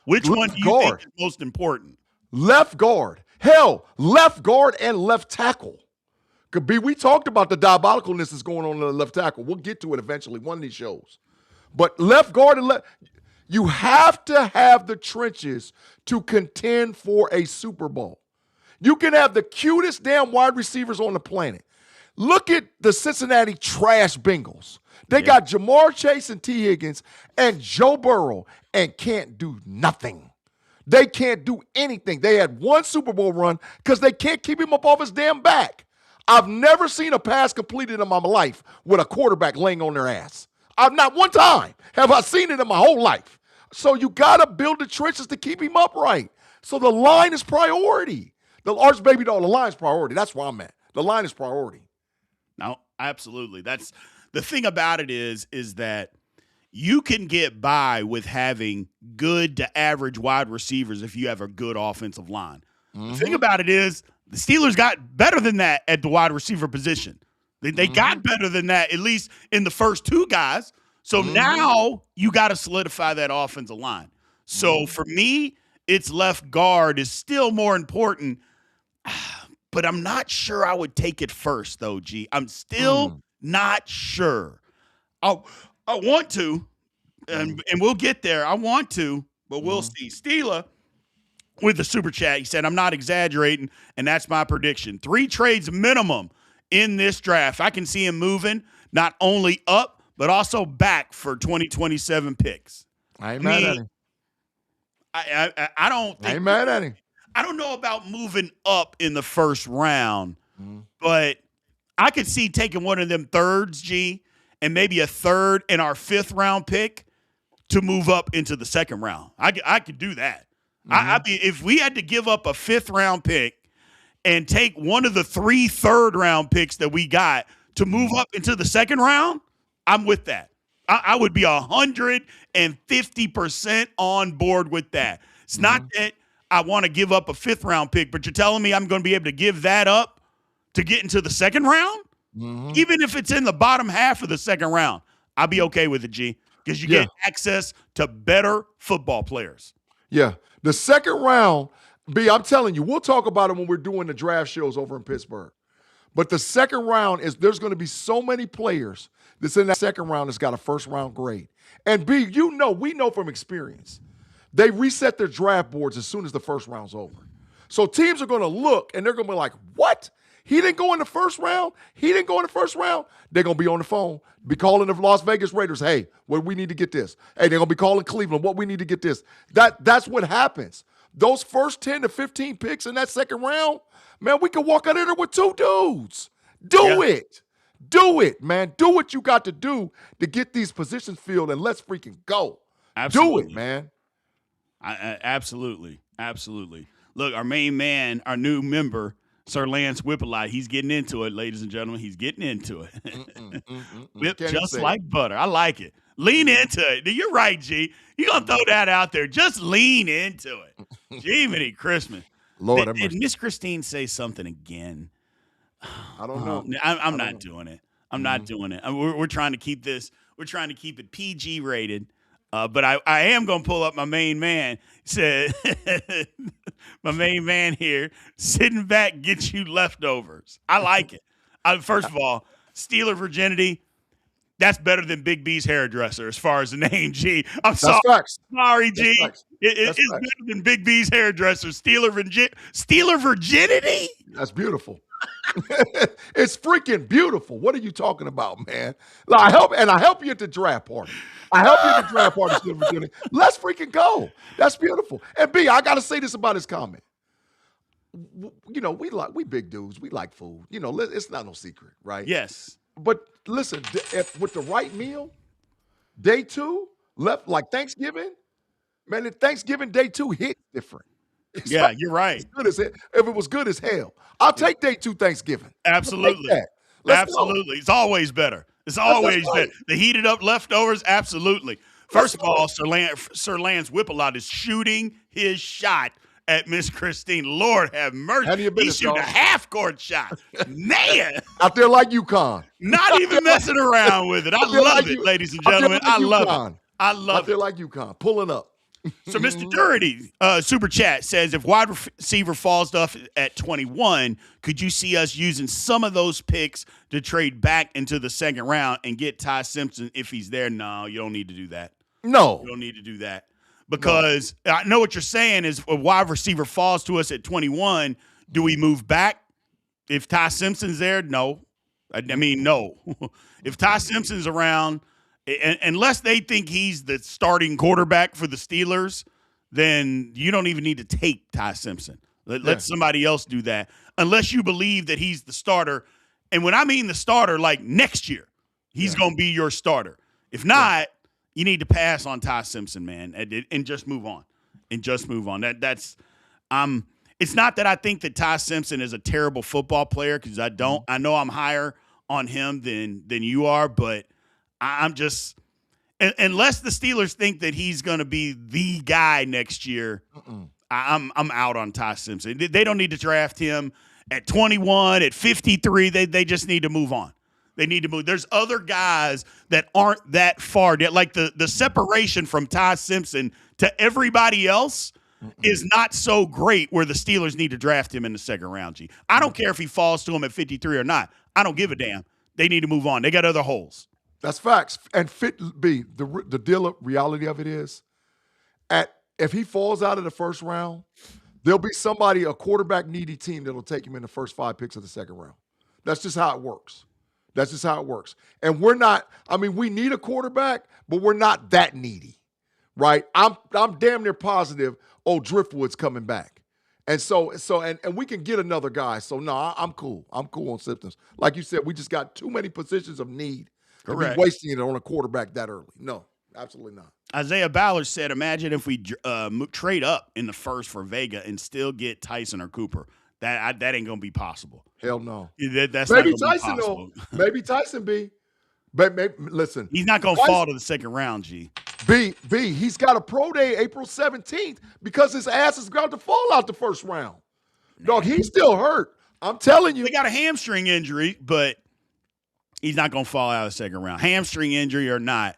Which one do you think is most important? Left guard. Hell, left guard and left tackle. Could be. We talked about the diabolicalness that's going on in the left tackle. We'll get to it eventually, one of these shows. But left guard and you have to have the trenches to contend for a Super Bowl. You can have the cutest damn wide receivers on the planet. Look at the Cincinnati trash Bengals. They got Jamar Chase and T. Higgins and Joe Burrow and can't do nothing. They can't do anything. They had one Super Bowl run because they can't keep him up off his damn back. I've never seen a pass completed in my life with a quarterback laying on their ass. Not one time have I seen it in my whole life. So you got to build the trenches to keep him upright. So the line is priority. The Arch Baby Doll, the line is priority. That's where I'm at. The line is priority. No, absolutely. That's the thing about it is that you can get by with having good to average wide receivers if you have a good offensive line. The thing about it is the Steelers got better than that at the wide receiver position. They got better than that, at least in the first two guys. So now you got to solidify that offensive line. So for me, it's left guard is still more important, but I'm not sure I would take it first, though, G. I'm still not sure. I want to, and we'll get there. I want to, but we'll see. Steela with the super chat, he said, I'm not exaggerating, and that's my prediction. 3 trades minimum in this draft. I can see him moving not only up, but also back for 2027 picks. I ain't mad at him. I don't think. I ain't mad at him. I don't know about moving up in the first round, but I could see taking one of them thirds, G, and maybe a third in our 5th round pick to move up into the 2nd round. I could do that. If we had to give up a 5th round pick and take one of the 3 third round picks that we got to move up into the 2nd round, I'm with that. I would be 150% on board with that. It's not that I want to give up a 5th round pick, but you're telling me I'm going to be able to give that up to get into the 2nd round? Even if it's in the bottom half of the 2nd round, I'll be okay with it, G. because you Yeah. get access to better football players. Yeah. The second round, B, I'm telling you, we'll talk about it when we're doing the draft shows over in Pittsburgh. But the second round there's going to be so many players that's in that second round that's got a first round grade. And B, we know from experience, they reset their draft boards as soon as the first round's over. So teams are going to look and they're going to be like, what? He didn't go in the first round? He didn't go in the first round? They're going to be on the phone, be calling the Las Vegas Raiders, hey, well, we need to get this. Hey, they're going to be calling Cleveland, what we need to get this. That's what happens. Those first 10 to 15 picks in that second round, man, we could walk out of there with 2 dudes. Do it. Do it, man. Do what you got to do to get these positions filled, and let's freaking go. Absolutely. Do it, man. Absolutely. Look, our main man, our new member, Sir Lance Whipple-Eye, he's getting into it, ladies and gentlemen. He's getting into it. Whip just like butter. I like it. Lean into it. You're right, G. You're going to throw that out there. Just lean into it. Jiminy Christmas. Lord, did Miss Christine say something again? I don't know. I'm not doing it. I'm not doing it. We're trying to keep this. We're trying to keep it PG rated. But I am going to pull up my main man. Said my main man here, sitting back, get you leftovers. I like it. First of all, Steeler virginity, that's better than Big B's hairdresser as far as the name, G. I'm sorry. Facts. Sorry, G. It's facts. better than Big B's hairdresser. Steeler virginity? That's beautiful. It's freaking beautiful. What are you talking about, man? I help you at the draft party. Steeler virginity. Let's freaking go. That's beautiful. And B, I got to say this about his comment. We big dudes. We like food. It's not no secret, right? Yes. But listen, with the right meal, day 2, left like Thanksgiving, man, the Thanksgiving day 2 hit different. You're right. If it was good as hell, I'll take day 2 Thanksgiving. Absolutely. Absolutely. It's always better. It's always better. The heated up leftovers, absolutely. First of all, Sir Lance Whipple-Eye is shooting his shot at Miss Christine. Lord have mercy. He's shooting a half-court shot. Man. Out there like UConn. Not even messing around with it. I love it, ladies and gentlemen. I love it. I love it. Out there like UConn. Pulling up. So Mr. Durity, Super Chat says, if wide receiver falls off at 21, could you see us using some of those picks to trade back into the second round and get Ty Simpson if he's there? No, you don't need to do that. No. You don't need to do that. Because I know what you're saying is a wide receiver falls to us at 21, do we move back? If Ty Simpson's there, no. No. If Ty Simpson's around, unless they think he's the starting quarterback for the Steelers, then you don't even need to take Ty Simpson. Let somebody else do that. Unless you believe that he's the starter. And when I mean the starter, like next year, he's going to be your starter. If not, you need to pass on Ty Simpson, man, and just move on. That's it's not that I think that Ty Simpson is a terrible football player, because I don't. I know I'm higher on him than you are, but I'm just, unless the Steelers think that he's going to be the guy next year, I'm out on Ty Simpson. They don't need to draft him at 21, at 53. They just need to move on. They need to move. There's other guys that aren't that far. Like the separation from Ty Simpson to everybody else is not so great where the Steelers need to draft him in the second round, G. I don't care if he falls to him at 53 or not. I don't give a damn. They need to move on. They got other holes. That's facts. And the reality of it is, if he falls out of the first round, there'll be a quarterback needy team that'll take him in the first 5 picks of the second round. That's just how it works. And we need a quarterback, but we're not that needy, right? I'm damn near positive Driftwood's coming back. And and we can get another guy. So no, I'm cool. I'm cool on Simpsons. Like you said, we just got too many positions of need. Correct. To be wasting it on a quarterback that early. No, absolutely not. Isaiah Ballard said, imagine if we trade up in the first for Vega and still get Tyson or Cooper. That ain't going to be possible. Hell no. That's maybe not Tyson, be possible. Maybe Tyson B. But listen. He's not going to fall to the second round, G. B, he's got a pro day April 17th because his ass is going to fall out the first round. Dog, he's still hurt. I'm telling you. He got a hamstring injury, but he's not going to fall out of the second round. Hamstring injury or not,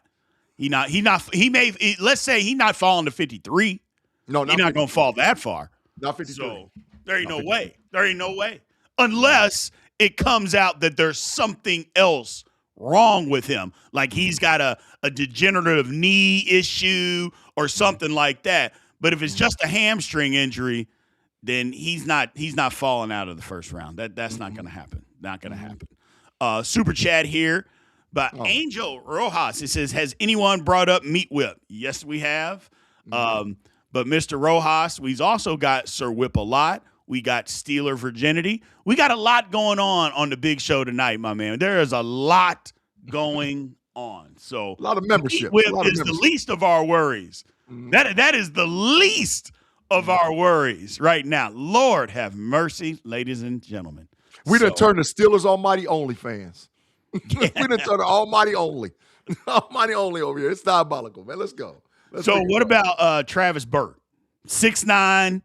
Let's say he's not falling to 53. No, he's not going to fall that far. Not 53. So there ain't no way. There ain't no way. Unless it comes out that there's something else wrong with him. Like he's got a degenerative knee issue or something like that. But if it's just a hamstring injury, then he's not falling out of the first round. That's not going to happen. Not going to happen. Super chat here by Angel Rojas. It says, has anyone brought up Meat Whip? Yes, we have. But Mr. Rojas, we've also got Sir Whip a lot. We got Steeler Virginity. We got a lot going on the big show tonight, my man. There is a lot going on. So a lot of membership. Meat Whip is the least of our worries. That is the least of our worries right now. Lord have mercy, ladies and gentlemen. We done turned the Steelers Almighty Only fans. We done turned the Almighty Only. Almighty Only over here. It's diabolical, man. Let's go. So what about Travis Burt? 6'9",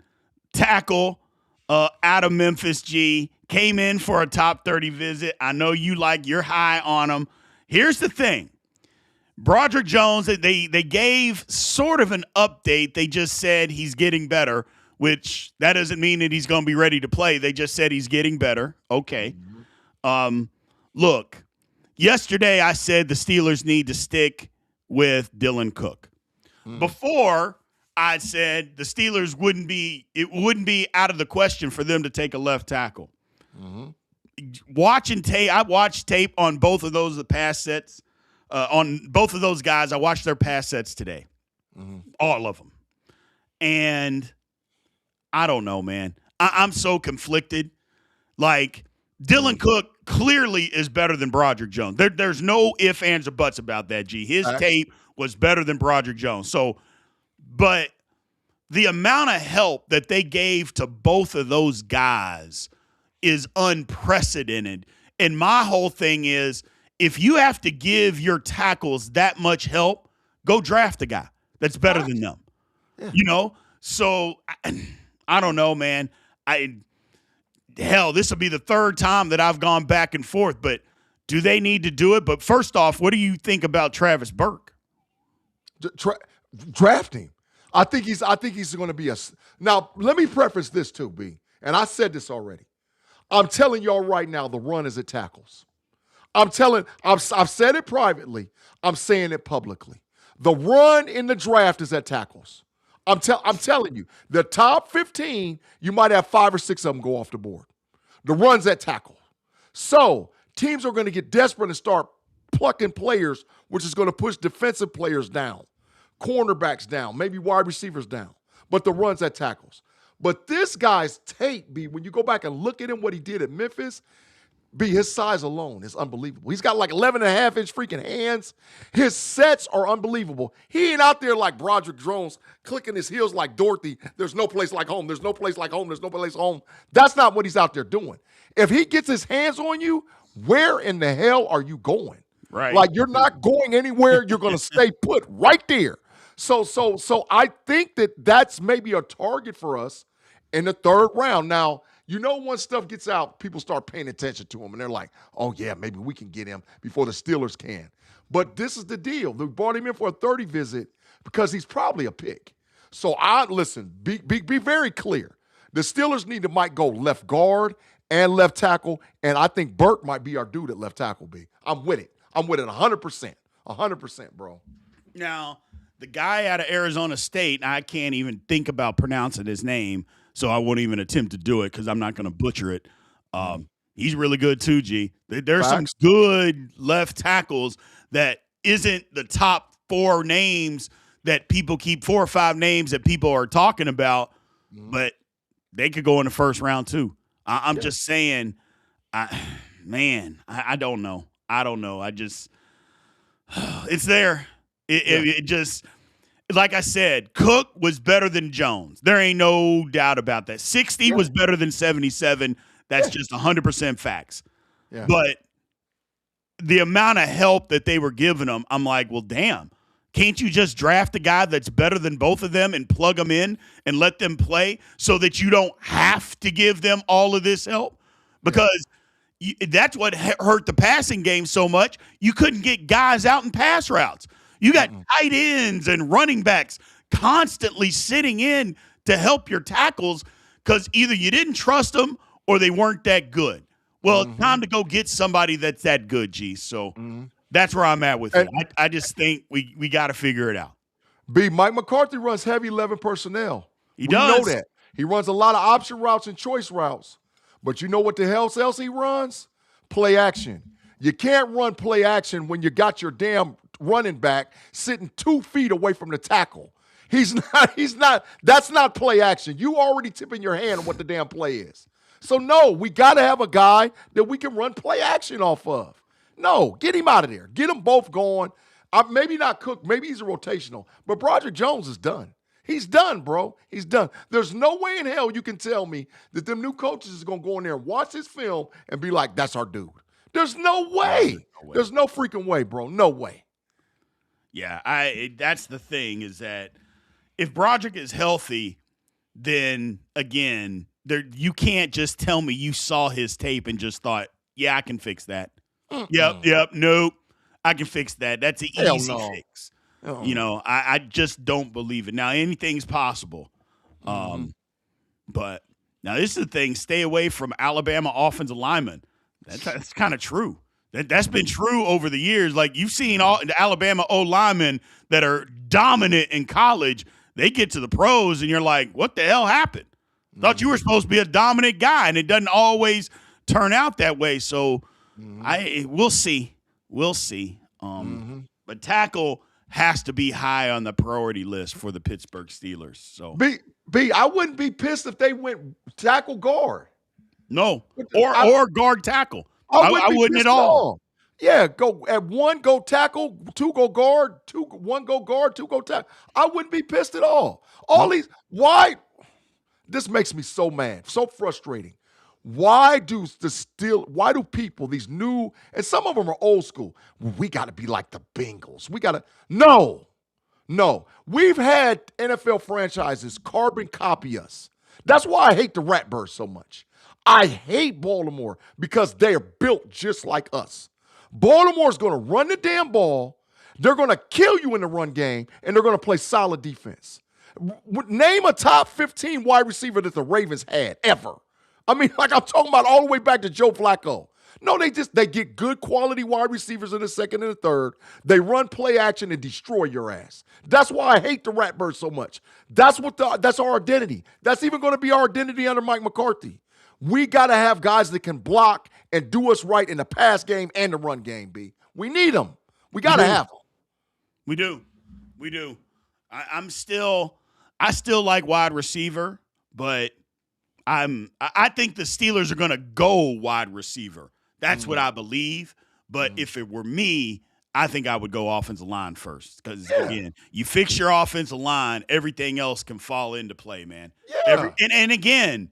tackle, out of Memphis, G. Came in for a top 30 visit. I know you're high on him. Here's the thing. Broderick Jones, they gave sort of an update. They just said he's getting better, which that doesn't mean that he's going to be ready to play. They just said he's getting better. Okay. Look, yesterday I said the Steelers need to stick with Dylan Cook. Before, I said the Steelers wouldn't be out of the question for them to take a left tackle. Watching tape, I watched tape on both of those pass sets. On both of those guys, I watched their pass sets today. All of them. And I don't know, man. I'm so conflicted. Like, Dylan Cook clearly is better than Broderick Jones. There's no ifs, ands, or buts about that, G. His tape was better than Broderick Jones. So, but the amount of help that they gave to both of those guys is unprecedented. And my whole thing is, if you have to give your tackles that much help, go draft a guy that's better than them. Yeah. So I don't know, man. This will be the third time that I've gone back and forth, but do they need to do it? But first off, what do you think about Travis Burke? Drafting. I think he's going to be Now, let me preface this too, B. And I said this already. I'm telling y'all right now, the run is at tackles. I've said it privately. I'm saying it publicly. The run in the draft is at tackles. I'm telling you, the top 15, you might have 5 or 6 of them go off the board. The run's at tackle. So teams are going to get desperate and start plucking players, which is going to push defensive players down, cornerbacks down, maybe wide receivers down. But the run's at tackles. But this guy's tape, B, when you go back and look at him, what he did at Memphis, B, his size alone is unbelievable. He's got like 11.5-inch freaking hands. His sets are unbelievable. He ain't out there like Broderick Jones clicking his heels like Dorothy. There's no place like home. There's no place like home. There's no place home. That's not what he's out there doing. If he gets his hands on you, where in the hell are you going? Right. Like, you're not going anywhere. You're going to stay put right there. So I think that's maybe a target for us in the third round. Now, once stuff gets out, people start paying attention to him, and they're like, oh, yeah, maybe we can get him before the Steelers can. But this is the deal. They brought him in for a 30 visit because he's probably a pick. So be very clear. The Steelers might go left guard and left tackle, and I think Burke might be our dude at left tackle, B. I'm with it 100%. 100%, bro. Now, the guy out of Arizona State, I can't even think about pronouncing his name, so I won't even attempt to do it because I'm not going to butcher it. He's really good too, G. There's some good left tackles that isn't the top 4 names that people keep, 4 or 5 names that people are talking about, but they could go in the first round too. I'm just saying, I don't know. It's there. It just, like I said, Cook was better than Jones. There ain't no doubt about that. 60 was better than 77. That's just 100% facts. Yeah. But the amount of help that they were giving them, I'm like, well, damn. Can't you just draft a guy that's better than both of them and plug them in and let them play so that you don't have to give them all of this help? Because that's what hurt the passing game so much. You couldn't get guys out in pass routes. You got tight ends and running backs constantly sitting in to help your tackles because either you didn't trust them or they weren't that good. Well, it's time to go get somebody that's that good, G. So that's where I'm at with it. I just think we got to figure it out. B, Mike McCarthy runs heavy 11 personnel. He does. know that. He runs a lot of option routes and choice routes. But you know what the hell else he runs? Play action. You can't run play action when you got your damn running back sitting 2 feet away from the tackle. He's not, that's not play action. You already tipping your hand on what the damn play is. So no, we got to have a guy that we can run play action off of. No, get him out of there. Get them both going. Maybe not Cook. Maybe he's a rotational. But Broderick Jones is done. He's done, bro. He's done. There's no way in hell you can tell me that them new coaches is going to go in there and watch his film and be like, that's our dude. There's no way. There's no freaking way, bro. No way. Yeah, that's the thing is that if Broderick is healthy, then, again, you can't just tell me you saw his tape and just thought, yeah, I can fix that. Yep, nope, I can fix that. That's an easy fix. You know, I just don't believe it. Now, anything's possible. But now this is the thing. Stay away from Alabama offensive linemen. That's kind of true. That's been true over the years. Like, you've seen all the Alabama O-linemen that are dominant in college. They get to the pros, and you're like, what the hell happened? Thought you were supposed to be a dominant guy, and it doesn't always turn out that way. So we'll see. We'll see. But tackle has to be high on the priority list for the Pittsburgh Steelers. So B, I wouldn't be pissed if they went tackle guard. No, or guard tackle. I wouldn't at all. Yeah, go at 1, go tackle, 2, go guard, 1, go guard, 2, go tackle. I wouldn't be pissed at all. Why? This makes me so mad, so frustrating. Why do people, these new, and some of them are old school, we got to be like the Bengals. No. We've had NFL franchises carbon copy us. That's why I hate the Ratbirds so much. I hate Baltimore because they are built just like us. Baltimore's going to run the damn ball. They're going to kill you in the run game, and they're going to play solid defense. Name a top 15 wide receiver that the Ravens had ever. I mean, like, I'm talking about all the way back to Joe Flacco. No, they get good quality wide receivers in the second and the third. They run play action and destroy your ass. That's why I hate the Ratbirds so much. That's our identity. That's even going to be our identity under Mike McCarthy. We got to have guys that can block and do us right in the pass game and the run game, B. We need them. We got to have them. We do. I still like wide receiver, but I think the Steelers are going to go wide receiver. That's what I believe. But if it were me, I think I would go offensive line first. Because, again, you fix your offensive line, everything else can fall into play, man. Yeah. And again,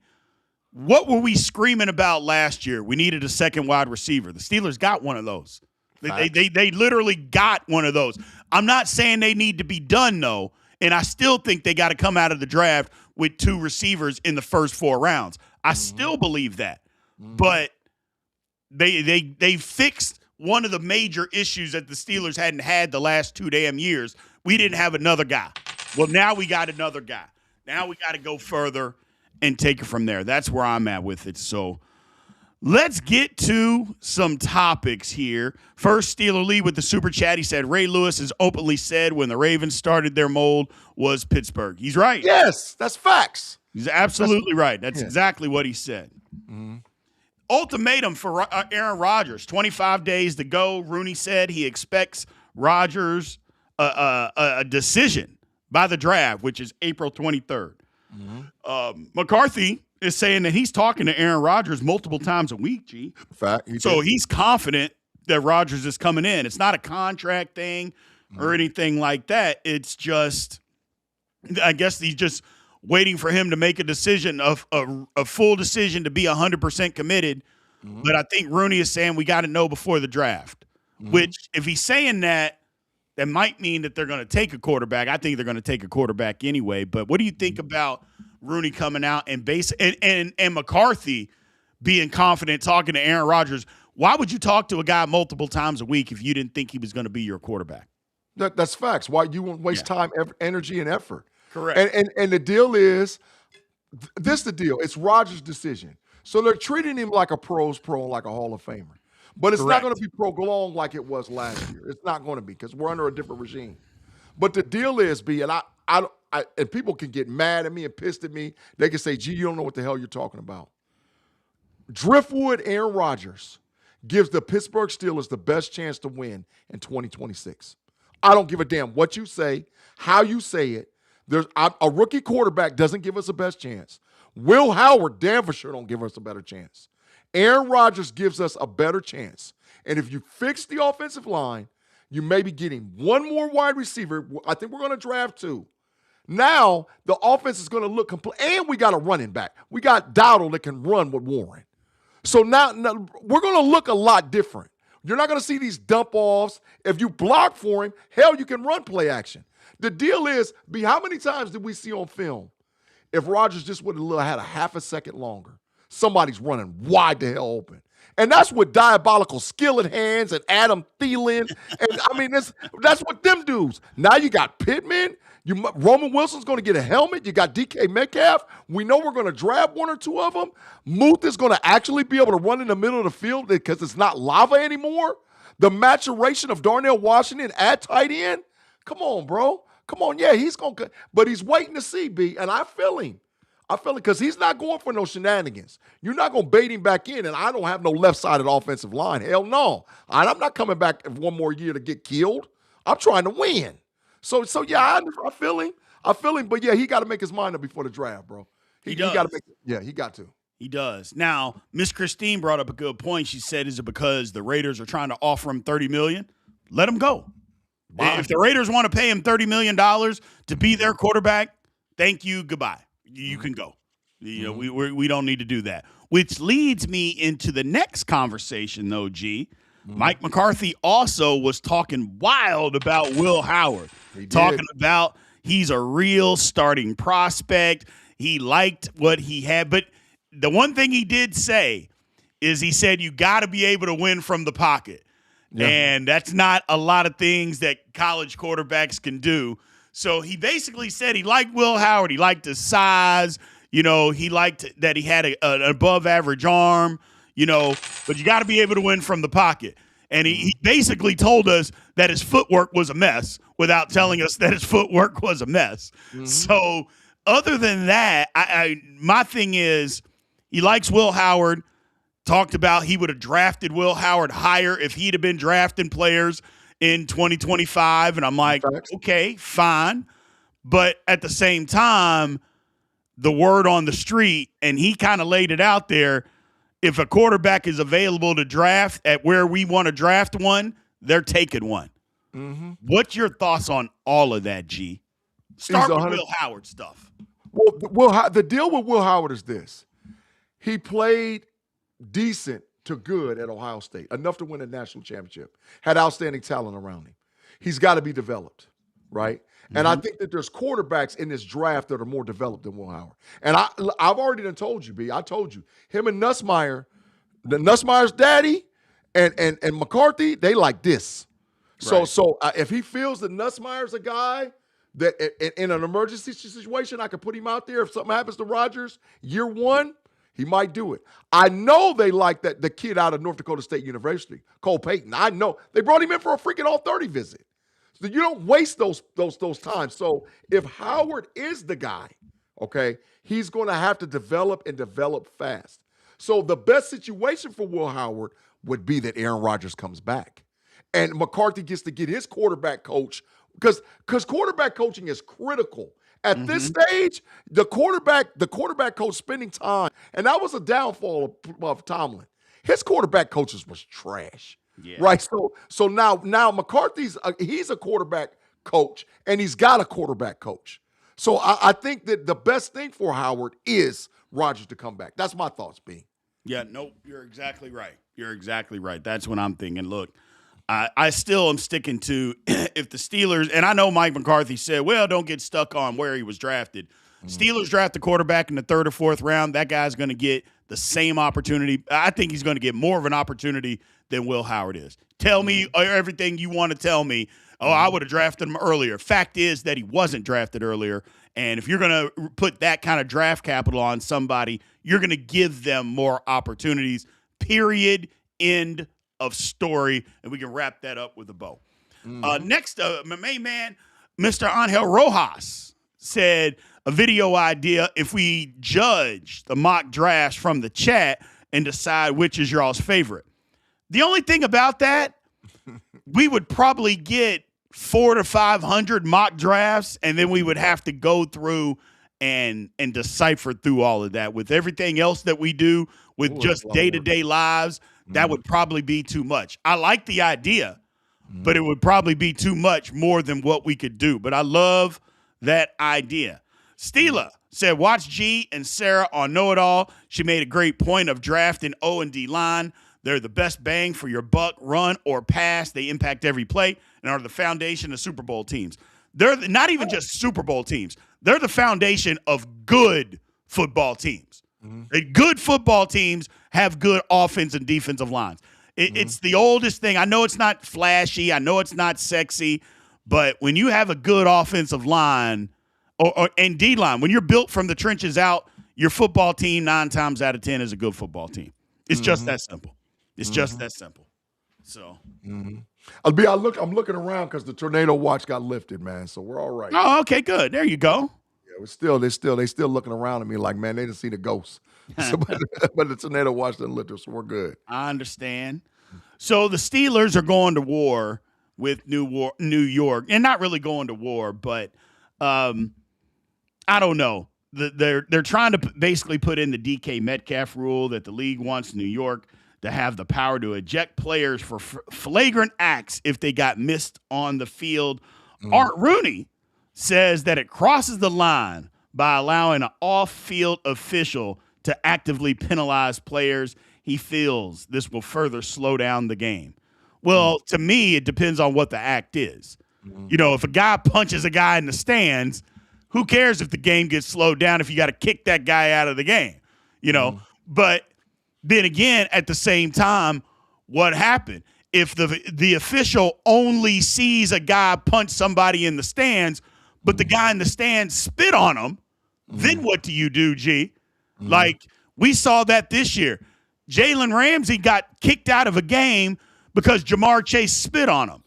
what were we screaming about last year? We needed a second wide receiver. The Steelers got one of those. They literally got one of those. I'm not saying they need to be done, though, and I still think they got to come out of the draft with 2 receivers in the first 4 rounds. I still believe that. But they fixed one of the major issues that the Steelers hadn't had the last 2 damn years. We didn't have another guy. Well, now we got another guy. Now we got to go further and take it from there. That's where I'm at with it. So let's get to some topics here. First, Steeler Lee with the super chat. He said, Ray Lewis has openly said when the Ravens started their mold was Pittsburgh. He's right. Yes, that's facts. He's absolutely right. That's exactly what he said. Ultimatum for Aaron Rodgers. 25 days to go. Rooney said he expects Rodgers a decision by the draft, which is April 23rd. McCarthy is saying that he's talking to Aaron Rodgers multiple times a week, G. Fact. So he's confident that Rodgers is coming in. It's not a contract thing or anything like that. It's just, I guess he's just waiting for him to make a decision, of a full decision to be 100% committed. But I think Rooney is saying we got to know before the draft, which if he's saying that, that might mean that they're going to take a quarterback. I think they're going to take a quarterback anyway. But what do you think about Rooney coming out and McCarthy being confident talking to Aaron Rodgers? Why would you talk to a guy multiple times a week if you didn't think he was going to be your quarterback? That's facts. Why you won't waste time, energy, and effort? Correct. And the deal is, this the deal. It's Rodgers' decision. So they're treating him like a pro's pro, like a Hall of Famer. But it's not Correct. going to be prolonged like it was last year. It's not going to be because we're under a different regime. But the deal is, B, and I and people can get mad at me and pissed at me. They can say, "Gee, you don't know what the hell you're talking about." Driftwood Aaron Rodgers gives the Pittsburgh Steelers the best chance to win in 2026. I don't give a damn what you say, how you say it. There's a rookie quarterback doesn't give us the best chance. Will Howard, damn for sure, don't give us a better chance. Aaron Rodgers gives us a better chance. And if you fix the offensive line, you may be getting one more wide receiver. I think we're going to draft 2. Now, the offense is going to look complete. And we got a running back. We got Dowdle that can run with Warren. So now we're going to look a lot different. You're not going to see these dump-offs. If you block for him, hell, you can run play action. The deal is, B, how many times did we see on film if Rodgers just would have had a half a second longer? Somebody's running wide the hell open. And that's with diabolical skillet hands and Adam Thielen. And I mean, that's what them dudes. Now you got Pittman. Roman Wilson's going to get a helmet. You got DK Metcalf. We know we're going to draft 1 or 2 of them. Muth is going to actually be able to run in the middle of the field because it's not lava anymore. The maturation of Darnell Washington at tight end. Come on, bro. Come on. Yeah, he's going to. But he's waiting to see, B. And I feel him. Because he's not going for no shenanigans. You're not going to bait him back in, and I don't have no left-sided offensive line. Hell no. I'm not coming back one more year to get killed. I'm trying to win. So yeah, I feel him. But yeah, he got to make his mind up before the draft, bro. He does. He got to. He does. Now, Miss Christine brought up a good point. She said, is it because the Raiders are trying to offer him $30 million? Let him go. Wow. If the Raiders want to pay him $30 million to be their quarterback, thank you, goodbye. You can go. You know, we don't need to do that. Which leads me into the next conversation, though, G. Mike McCarthy also was talking wild about Will Howard. Talking about he's a real starting prospect. He liked what he had. But the one thing he did say is he said you got to be able to win from the pocket. Yeah. And that's not a lot of things that college quarterbacks can do. So he basically said he liked Will Howard. He liked his size. You know, he liked that he had an above-average arm, you know, but you got to be able to win from the pocket. And he basically told us that his footwork was a mess without telling us that his footwork was a mess. Mm-hmm. So other than that, my thing is he likes Will Howard. Talked about he would have drafted Will Howard higher if he'd have been drafting players in 2025. And I'm like, okay, fine. But at the same time, the word on the street, and he kind of laid it out there, if a quarterback is available to draft at where we want to draft one, they're taking one. Mm-hmm. What's your thoughts on all of that, G? Start with Will Howard stuff. Well, the deal with Will Howard is this. He played decent to good at Ohio State, enough to win a national championship, had outstanding talent around him. He's got to be developed, right? Mm-hmm. And I think that there's quarterbacks in this draft that are more developed than Will Howard. And I've already done told you, B. I told you. Him and Nussmeier's daddy and McCarthy, they like this. Right. So if he feels that Nussmeier's a guy that in an emergency situation, I could put him out there. If something happens to Rodgers, year one, he might do it. I know they like that the kid out of North Dakota State University, Cole Payton. I know. They brought him in for a freaking All-30 visit. So you don't waste those times. So if Howard is the guy, okay, he's going to have to develop and develop fast. So the best situation for Will Howard would be that Aaron Rodgers comes back. And McCarthy gets to get his quarterback coach because quarterback coaching is critical. At this stage, the quarterback coach spending time, and that was a downfall of Tomlin. His quarterback coaches was trash, right? So now McCarthy's he's a quarterback coach, and he's got a quarterback coach. So I think that the best thing for Howard is Rodgers to come back. That's my thoughts, B. Yeah, no, you're exactly right. You're exactly right. That's what I'm thinking. Look, I still am sticking to if the Steelers, and I know Mike McCarthy said, well, don't get stuck on where he was drafted. Steelers draft the quarterback in the 3rd or 4th round. That guy's going to get the same opportunity. I think he's going to get more of an opportunity than Will Howard is. Tell me everything you want to tell me. Oh, I would have drafted him earlier. Fact is that he wasn't drafted earlier. And if you're going to put that kind of draft capital on somebody, you're going to give them more opportunities. Period. End of story. And we can wrap that up with a bow. Next, my main man, Mr. Angel Rojas, said a video idea if we judge the mock drafts from the chat and decide which is y'all's favorite. The only thing about that, we would probably get 400 to 500 mock drafts, and then we would have to go through and decipher through all of that. With everything else that we do with just day-to-day lives, that would probably be too much. I like the idea, but it would probably be too much more than what we could do. But I love that idea. Steela said, watch G and Sarah on Know It All. She made a great point of drafting O and D line. They're the best bang for your buck, run or pass. They impact every play and are the foundation of Super Bowl teams. They're not even just Super Bowl teams. They're the foundation of good football teams. Good football teams have good offense and defensive lines. It's the oldest thing. I know it's not flashy. I know it's not sexy. But when you have a good offensive line and D-line, when you're built from the trenches out, your football team 9 times out of 10 is a good football team. It's just that simple. It's just that simple. So, I'm looking around because the tornado watch got lifted, man. So we're all right. Oh, okay, good. There you go. Yeah, they still looking around at me like, man, they didn't see the ghost. So, but the tornado watch didn't lift us, so we're good. I understand. So the Steelers are going to war with New York, and not really going to war, but I don't know. They're trying to basically put in the DK Metcalf rule that the league wants New York to have the power to eject players for flagrant acts if they got missed on the field. Art Rooney says that it crosses the line by allowing an off-field official to actively penalize players. He feels this will further slow down the game. Well, to me, it depends on what the act is. You know, if a guy punches a guy in the stands, who cares if the game gets slowed down if you got to kick that guy out of the game, you know? But then again, at the same time, what happened? If the official only sees a guy punch somebody in the stands, but the guy in the stands spit on him, then what do you do, G? Like, we saw that this year. Jalen Ramsey got kicked out of a game because Jamar Chase spit on him.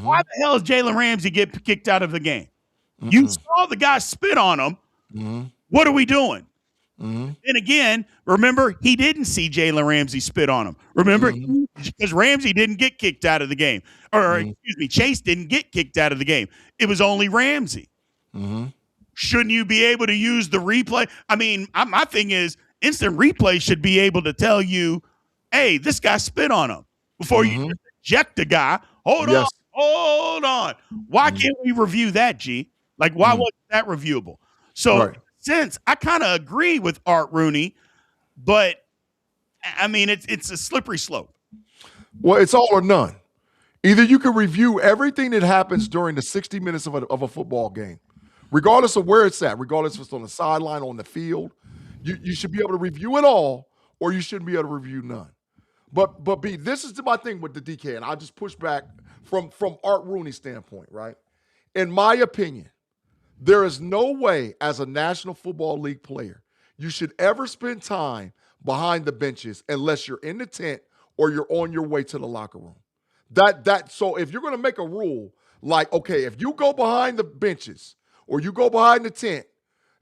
Why the hell does Jalen Ramsey get kicked out of the game? You saw the guy spit on him. What are we doing? And again, remember, he didn't see Jalen Ramsey spit on him. Remember, because Ramsey didn't get kicked out of the game. Or, excuse me, Chase didn't get kicked out of the game. It was only Ramsey. Shouldn't you be able to use the replay? I mean, my thing is, instant replay should be able to tell you, hey, this guy spit on him before you just eject the guy. Hold on. Why can't we review that, G? Like, why wasn't that reviewable? So, since I kind of agree with Art Rooney, but I mean, it's a slippery slope. Well, it's all or none. Either you can review everything that happens during the 60 minutes of a football game, regardless of where it's at, regardless if it's on the sideline, on the field. You should be able to review it all, or you shouldn't be able to review none. But B, this is my thing with the DK, and I'll just push back from Art Rooney's standpoint, right? In my opinion, there is no way as a National Football League player you should ever spend time behind the benches unless you're in the tent or you're on your way to the locker room. So if you're going to make a rule like, okay, if you go behind the benches or you go behind the tent,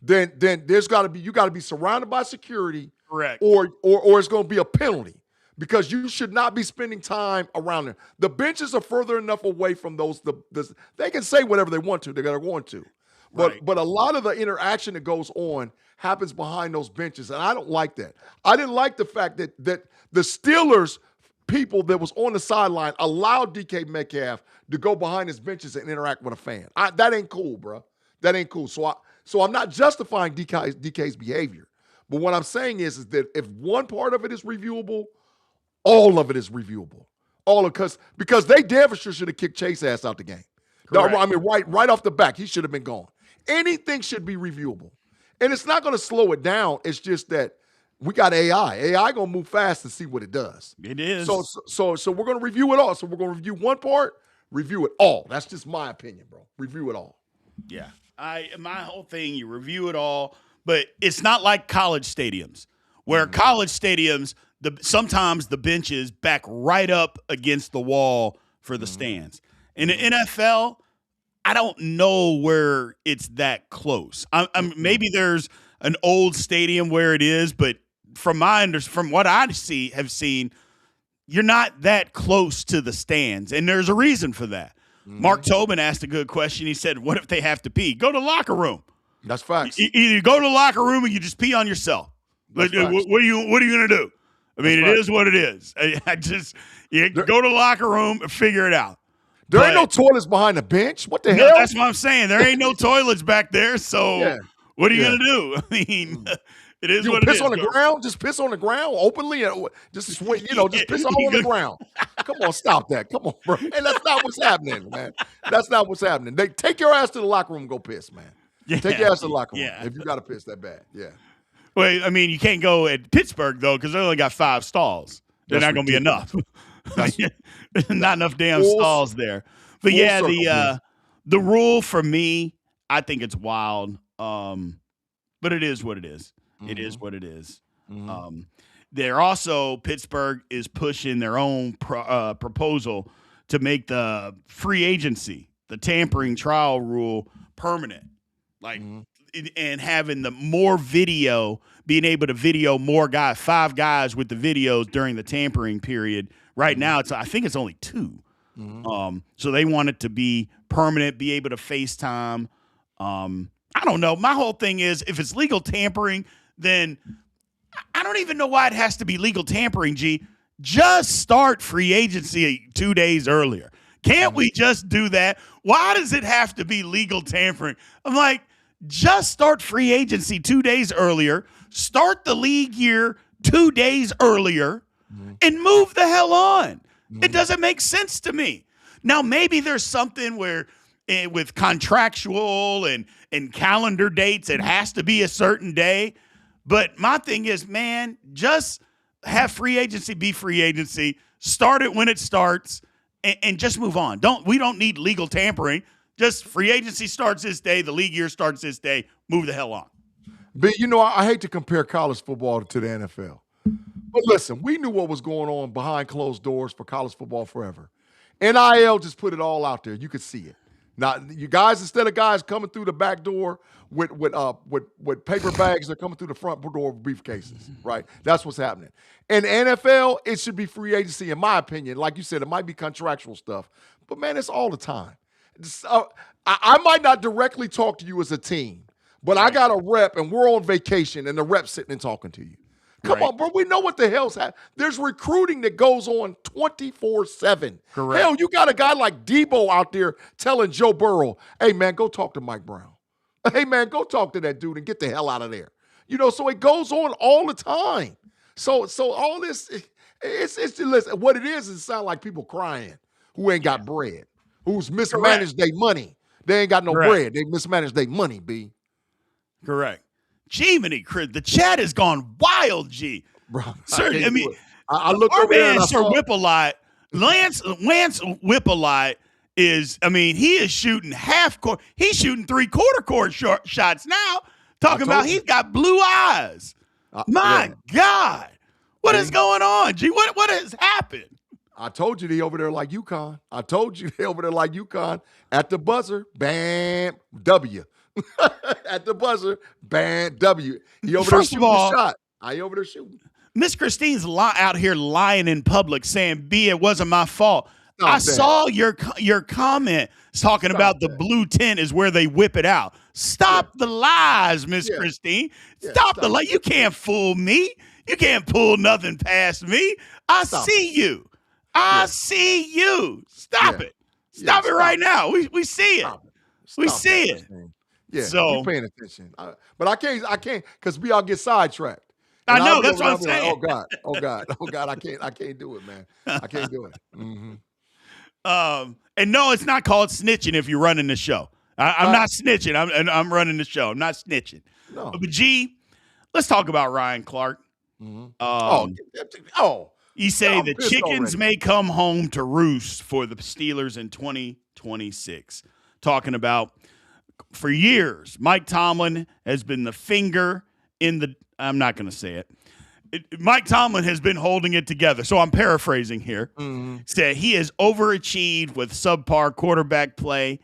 then you got to be surrounded by security, correct? Or it's going to be a penalty because you should not be spending time around there. The benches are further enough away from those. They can say whatever they want to. They're going to. But a lot of the interaction that goes on happens behind those benches, and I don't like that. I didn't like the fact that the Steelers people that was on the sideline allowed DK Metcalf to go behind his benches and interact with a fan. That ain't cool, bro. That ain't cool. So I'm not justifying DK's behavior, but what I'm saying is that if one part of it is reviewable, all of it is reviewable. Because they damn sure should have kicked Chase ass out the game. No, I mean, right off the back, he should have been gone. Anything should be reviewable. And it's not going to slow it down. It's just that we got AI. AI going to move fast to see what it does. It is. So we're going to review it all. So we're going to review one part Review it all. That's just my opinion, bro. Review it all. Yeah. My whole thing, you review it all, but it's not like college stadiums where college stadiums, sometimes the benches back right up against the wall for the stands. In the NFL, I don't know where it's that close. Maybe there's an old stadium where it is, but from what I have seen, you're not that close to the stands, and there's a reason for that. Mark Tobin asked a good question. He said, what if they have to pee? Go to the locker room. That's facts. Either you go to the locker room or you just pee on yourself. What are you going to do? I mean, it is what it is. Go to the locker room and figure it out. There ain't no toilets behind the bench. What the hell? That's what I'm saying. There ain't no toilets back there, so what are you going to do? I mean, it is what it is. Piss on the ground? Just piss on the ground openly? Just piss all on the ground. Come on, stop that. Come on, bro. And that's not what's happening, man. That's not what's happening. They take your ass to the locker room and go piss, man. Take your ass to the locker room if you got to piss that bad. Yeah. Well, I mean, you can't go at Pittsburgh, though, because they only got 5 stalls. They're not going to be enough. Not enough damn stalls there. But the rule for me, I think it's wild. But it is what it is. It is what it is. They're also, Pittsburgh is pushing their own proposal to make the free agency, the tampering trial rule, permanent. And having the more video, being able to video more guys, 5 guys with the videos during the tampering period. Right now, I think it's only 2. So they want it to be permanent, be able to FaceTime. I don't know. My whole thing is, if it's legal tampering, then I don't even know why it has to be legal tampering, G. Just start free agency 2 days earlier. Can't we just do that? Why does it have to be legal tampering? I'm like, just start free agency 2 days earlier, start the league year 2 days earlier, and move the hell on. It doesn't make sense to me. Now, maybe there's something where with contractual and calendar dates, it has to be a certain day. But my thing is, man, just have free agency be free agency. Start it when it starts and just move on. We don't need legal tampering. Just free agency starts this day. The league year starts this day. Move the hell on. But, I hate to compare college football to the NFL. But listen, we knew what was going on behind closed doors for college football forever. NIL just put it all out there. You could see it. Now, you guys, instead of guys coming through the back door with paper bags, they're coming through the front door with briefcases, right? That's what's happening. In NFL, it should be free agency, in my opinion. Like you said, it might be contractual stuff. But, man, it's all the time. I might not directly talk to you as a team, but I got a rep, and we're on vacation, and the rep's sitting and talking to you. Come on, bro. We know what the hell's happening. There's recruiting that goes on 24/7. Correct. Hell, you got a guy like Debo out there telling Joe Burrow, hey, man, go talk to Mike Brown. Hey, man, go talk to that dude and get the hell out of there. So it goes on all the time. So all this, listen, what it is, it sounds like people crying who ain't got bread, who's mismanaged their money. They ain't got no bread. They mismanaged their money, B. Correct. Gee, the chat has gone wild, G. Bro, Sir, I looked over there and I Sir saw Whipple-Lot, Lance Whipple-Lot he is shooting half court. He's shooting 3/4 court shots now. Talking about he's got blue eyes. My God. What is going on, G? What has happened? I told you they over there like UConn. I told you they over there like UConn. At the buzzer, bam, W. At the buzzer, bam, W. He over there shooting the shot. I over there shooting. Miss Christine's out here lying in public saying, B, it wasn't my fault. I saw your comment talking about the blue tint is where they whip it out. Stop the lies, Miss Christine. Stop the lies. You can't fool me. You can't pull nothing past me. I see you. I see you. Stop it. Stop it right now. We see it. We see it. Yeah, so you're paying attention. But I can't, because we all get sidetracked. I know, that's what I'm saying. Like, oh God, I can't do it, man. I can't do it. Mm-hmm. And no, it's not called snitching if you're running the show. I'm not snitching. I'm running the show. I'm not snitching. No. But G, let's talk about Ryan Clark. Mm-hmm. You say I'm the pissed chickens already. may come home to roost for the Steelers in 2026. Talking about for years, Mike Tomlin has been the finger in the. I'm not going to say it. Mike Tomlin has been holding it together. So I'm paraphrasing here. Said he has overachieved with subpar quarterback play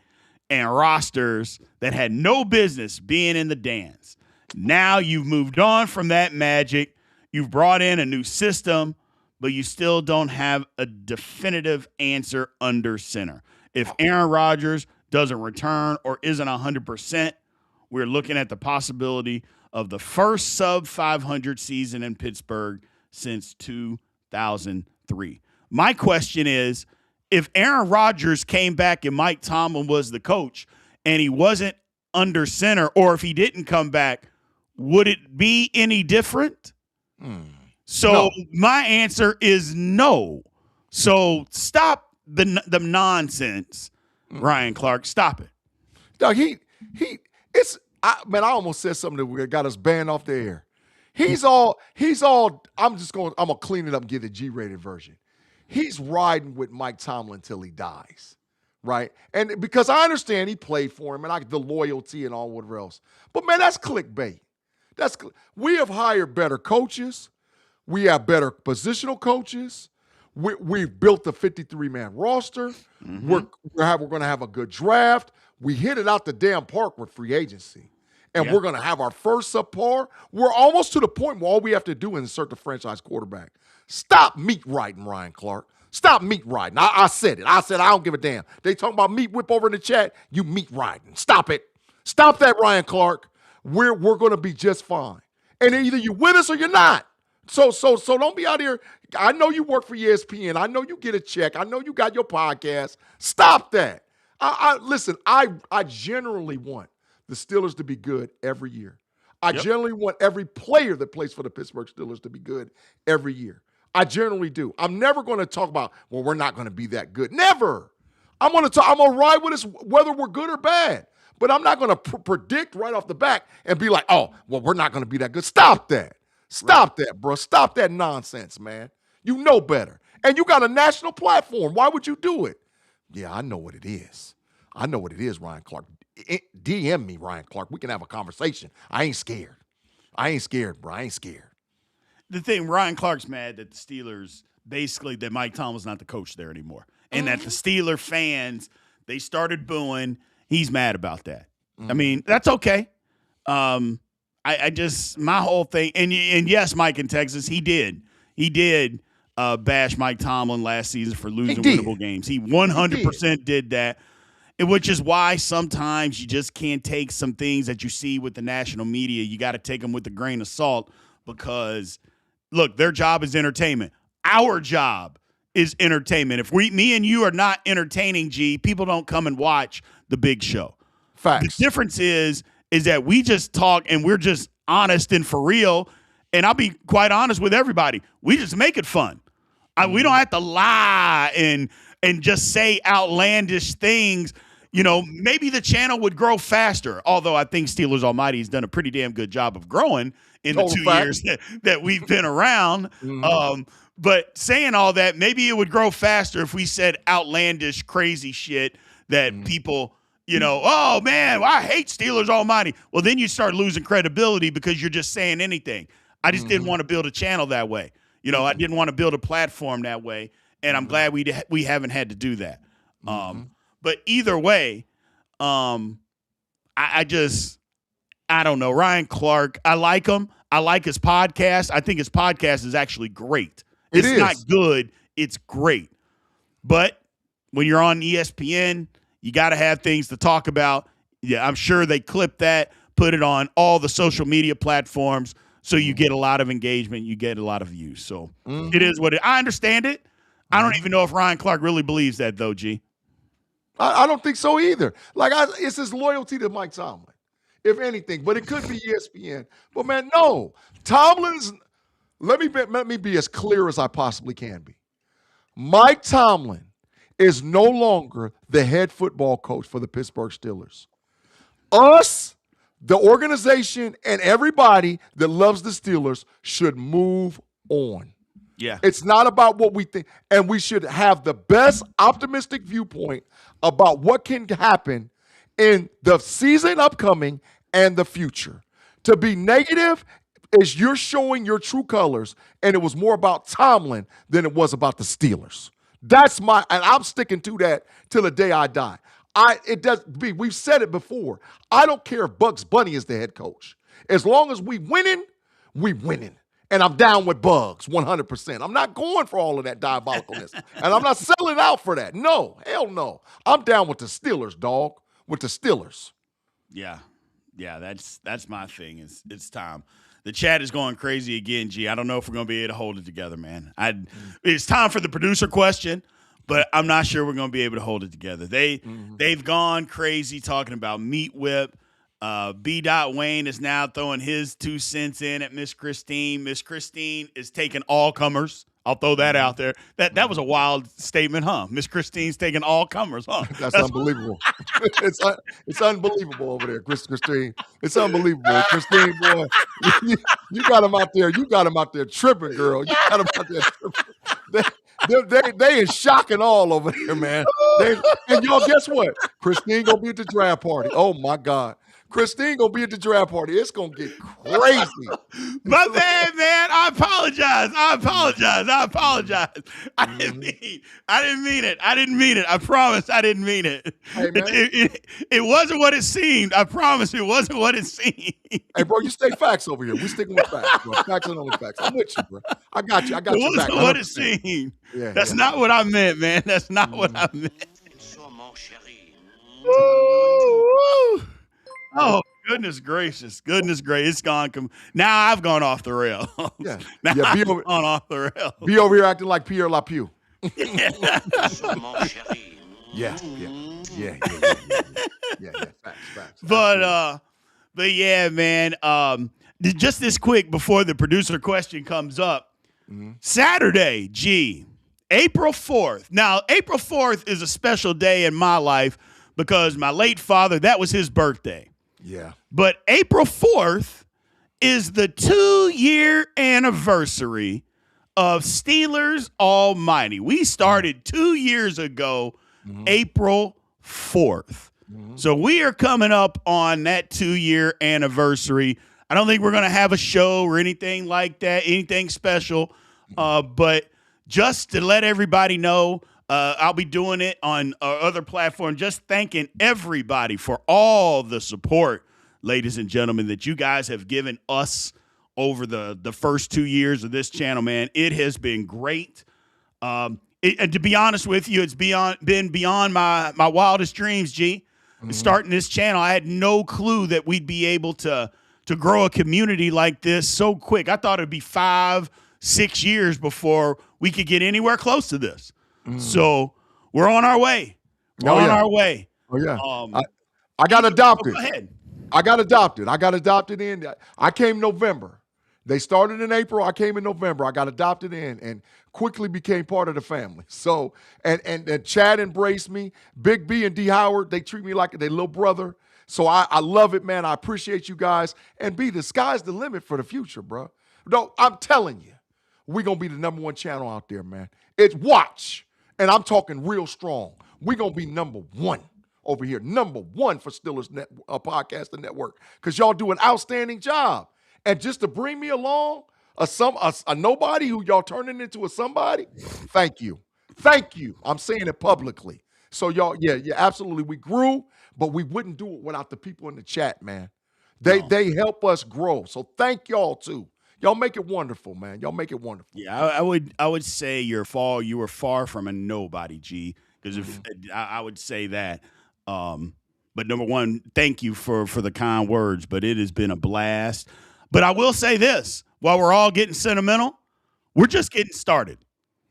and rosters that had no business being in the dance. Now you've moved on from that magic. You've brought in a new system, but you still don't have a definitive answer under center. If Aaron Rodgers doesn't return or isn't 100%, we're looking at the possibility of the first sub-500 season in Pittsburgh since 2003. My question is, if Aaron Rodgers came back and Mike Tomlin was the coach and he wasn't under center, or if he didn't come back, would it be any different? So No. my answer is no. So stop the nonsense, Ryan Clark. Stop it. Dog, I almost said something that got us banned off the air. He's all, I'm gonna clean it up and get the G-rated version. He's riding with Mike Tomlin till he dies, right? And because I understand he played for him and the loyalty and all whatever else. But man, that's clickbait. We have hired better coaches. We have better positional coaches. We've built a 53-man roster. We're going to have a good draft. We hit it out the damn park with free agency. And we're going to have our first subpar. We're almost to the point where all we have to do is insert the franchise quarterback. Stop meat riding, Ryan Clark. Stop meat riding. I said it. I said I don't give a damn. They talking about meat whip over in the chat. You meat riding. Stop it. Stop that, Ryan Clark. We're going to be just fine. And either you with us or you're not. So don't be out here. I know you work for ESPN. I know you get a check. I know you got your podcast. Stop that. Listen, I generally want the Steelers to be good every year. I generally want every player that plays for the Pittsburgh Steelers to be good every year. I generally do. I'm never going to talk about, well, we're not going to be that good. Never. I'm going to ride with us whether we're good or bad. But I'm not going to predict right off the bat and be like, oh, well, we're not going to be that good. Stop that. Stop that, bro. Stop that nonsense, man. You know better. And you got a national platform. Why would you do it? Yeah, I know what it is. I know what it is, Ryan Clark. DM me, Ryan Clark. We can have a conversation. I ain't scared. I ain't scared, bro. I ain't scared. The thing, Ryan Clark's mad that the Steelers, basically that Mike Tomlin's not the coach there anymore. And that the Steeler fans, they started booing. He's mad about that. I mean, that's okay. I just, my whole thing, and yes, Mike in Texas, he did bash Mike Tomlin last season for losing winnable games. He 100% did that, which is why sometimes you just can't take some things that you see with the national media. You got to take them with a grain of salt because, look, their job is entertainment. Our job is entertainment. If me and you are not entertaining, people don't come and watch the big show. Facts. The difference is that we just talk and we're just honest and for real. And I'll be quite honest with everybody. We just make it fun. We don't have to lie and just say outlandish things. You know, maybe the channel would grow faster, although I think Steelers Almighty has done a pretty damn good job of growing in the 2 years that we've been around. But saying all that, maybe it would grow faster if we said outlandish, crazy shit that people, you know, oh, man, I hate Steelers Almighty. Well, then you start losing credibility because you're just saying anything. I just didn't want to build a channel that way. You know, I didn't want to build a platform that way, and I'm glad we haven't had to do that. But either way, I don't know. Ryan Clark, I like him. I like his podcast. I think his podcast is actually great. It's not good. It's great. But when you're on ESPN, you got to have things to talk about. Yeah, I'm sure they clip that, put it on all the social media platforms, so you get a lot of engagement, you get a lot of views. So it is what I understand it. I don't even know if Ryan Clark really believes that, though, G. I don't think so either. Like, it's his loyalty to Mike Tomlin, if anything. But it could be ESPN. But, man, no. Tomlin's – let me be as clear as I possibly can be. Mike Tomlin is no longer the head football coach for the Pittsburgh Steelers. Us, the organization, and everybody that loves the Steelers should move on. Yeah. It's not about what we think. And we should have the best optimistic viewpoint about what can happen in the season upcoming and the future. To be negative is you're showing your true colors, and it was more about Tomlin than it was about the Steelers. And I'm sticking to that till the day I die. We've said it before. I don't care if Bugs Bunny is the head coach. As long as we winning, we winning. And I'm down with Bugs 100%. I'm not going for all of that diabolicalness. And I'm not selling out for that. No, hell no. I'm down with the Steelers, dog. With the Steelers. Yeah. Yeah, that's my thing. It's time. The chat is going crazy again, G. I don't know if we're going to be able to hold it together, man. It's time for the producer question, but I'm not sure we're going to be able to hold it together. They've gone crazy talking about Meat Whip. B. Wayne is now throwing his 2 cents in at Miss Christine. Miss Christine is taking all comers. I'll throw that out there. That was a wild statement, huh? Miss Christine's taking all comers, huh? That's unbelievable. It's unbelievable over there, Christine. It's unbelievable, Christine. Boy, you got him out there. You got him out there tripping, girl. You got him out there tripping. They is shocking all over there, man. And y'all, guess what? Christine gonna be at the draft party. Oh my God. Christine gonna be at the draft party. It's gonna get crazy. My bad, man. I apologize. I didn't mean it. I promise I didn't mean it. Hey, man. It wasn't what it seemed. I promise it wasn't what it seemed. Hey, bro, you stay facts over here. We sticking with facts, bro. Facts and only facts. I'm with you, bro. I got you. It wasn't what it seemed. Yeah, That's not what I meant, man. That's not what I meant. Oh, goodness gracious. It's gone. Now I've gone off the rail. Yeah. I've gone off the rail. Be over here acting like Pierre Lapue. Yeah. Facts. But yeah, man. Just this quick before the producer question comes up. Saturday, April 4th. Now, April 4th is a special day in my life because my late father, that was his birthday. Yeah. But April 4th is the 2-year anniversary of Steelers Almighty. We started 2 years ago, April 4th. So we are coming up on that 2-year anniversary. I don't think we're going to have a show or anything like that, anything special. But just to let everybody know, I'll be doing it on our other platform, just thanking everybody for all the support, ladies and gentlemen, that you guys have given us over the first 2 years of this channel, man. It has been great. And to be honest with you, it's been beyond my wildest dreams, G. Starting this channel, I had no clue that we'd be able to grow a community like this so quick. I thought it'd be 5-6 years before we could get anywhere close to this. So we're on our way. Our way. Oh, yeah. I got adopted. Go ahead. I got adopted in. I came November. They started in April. I came in November. I got adopted in and quickly became part of the family. So, and Chad embraced me. Big B and D Howard, they treat me like their little brother. So I love it, man. I appreciate you guys. And B, the sky's the limit for the future, bro. No, I'm telling you, we're going to be the #1 channel out there, man. It's watch. And I'm talking real strong. We're going to be #1 over here. #1 for Steelers Podcasting Network. Because y'all do an outstanding job. And just to bring me along, a nobody who y'all turning into a somebody, thank you. Thank you. I'm saying it publicly. So y'all, yeah, absolutely. We grew, but we wouldn't do it without the people in the chat, man. They help us grow. So thank y'all too. Y'all make it wonderful, man. Y'all make it wonderful. Yeah, I would say you were far from a nobody, G. Because if I would say that. But #1, thank you for the kind words. But it has been a blast. But I will say this: while we're all getting sentimental, we're just getting started.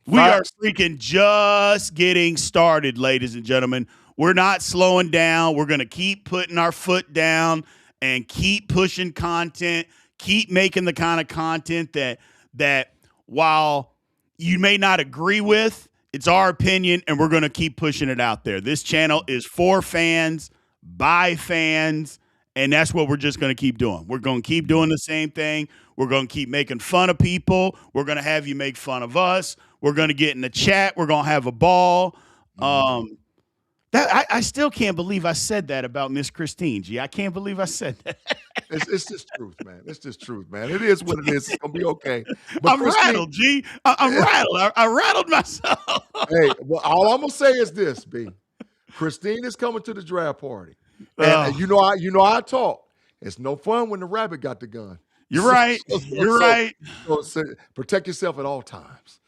We are freaking just getting started, ladies and gentlemen. We're not slowing down. We're gonna keep putting our foot down and keep pushing content. Keep making the kind of content that while you may not agree with, it's our opinion, and we're going to keep pushing it out there. This channel is for fans, by fans, And that's what we're just going to keep doing. We're going to keep doing the same thing. We're going to keep making fun of people. We're going to have you make fun of us. We're going to get in the chat. We're going to have a ball. I still can't believe I said that about Miss Christine, G. I can't believe I said that. It's just truth, man. It's just truth, man. It is what it is. It's gonna be okay. But I'm rattled, G. I'm rattled. I rattled myself. Hey, well, all I'm gonna say is this, B. Christine is coming to the draft party, and you know I talk. It's no fun when the rabbit got the gun. You're right. You're right. So protect yourself at all times.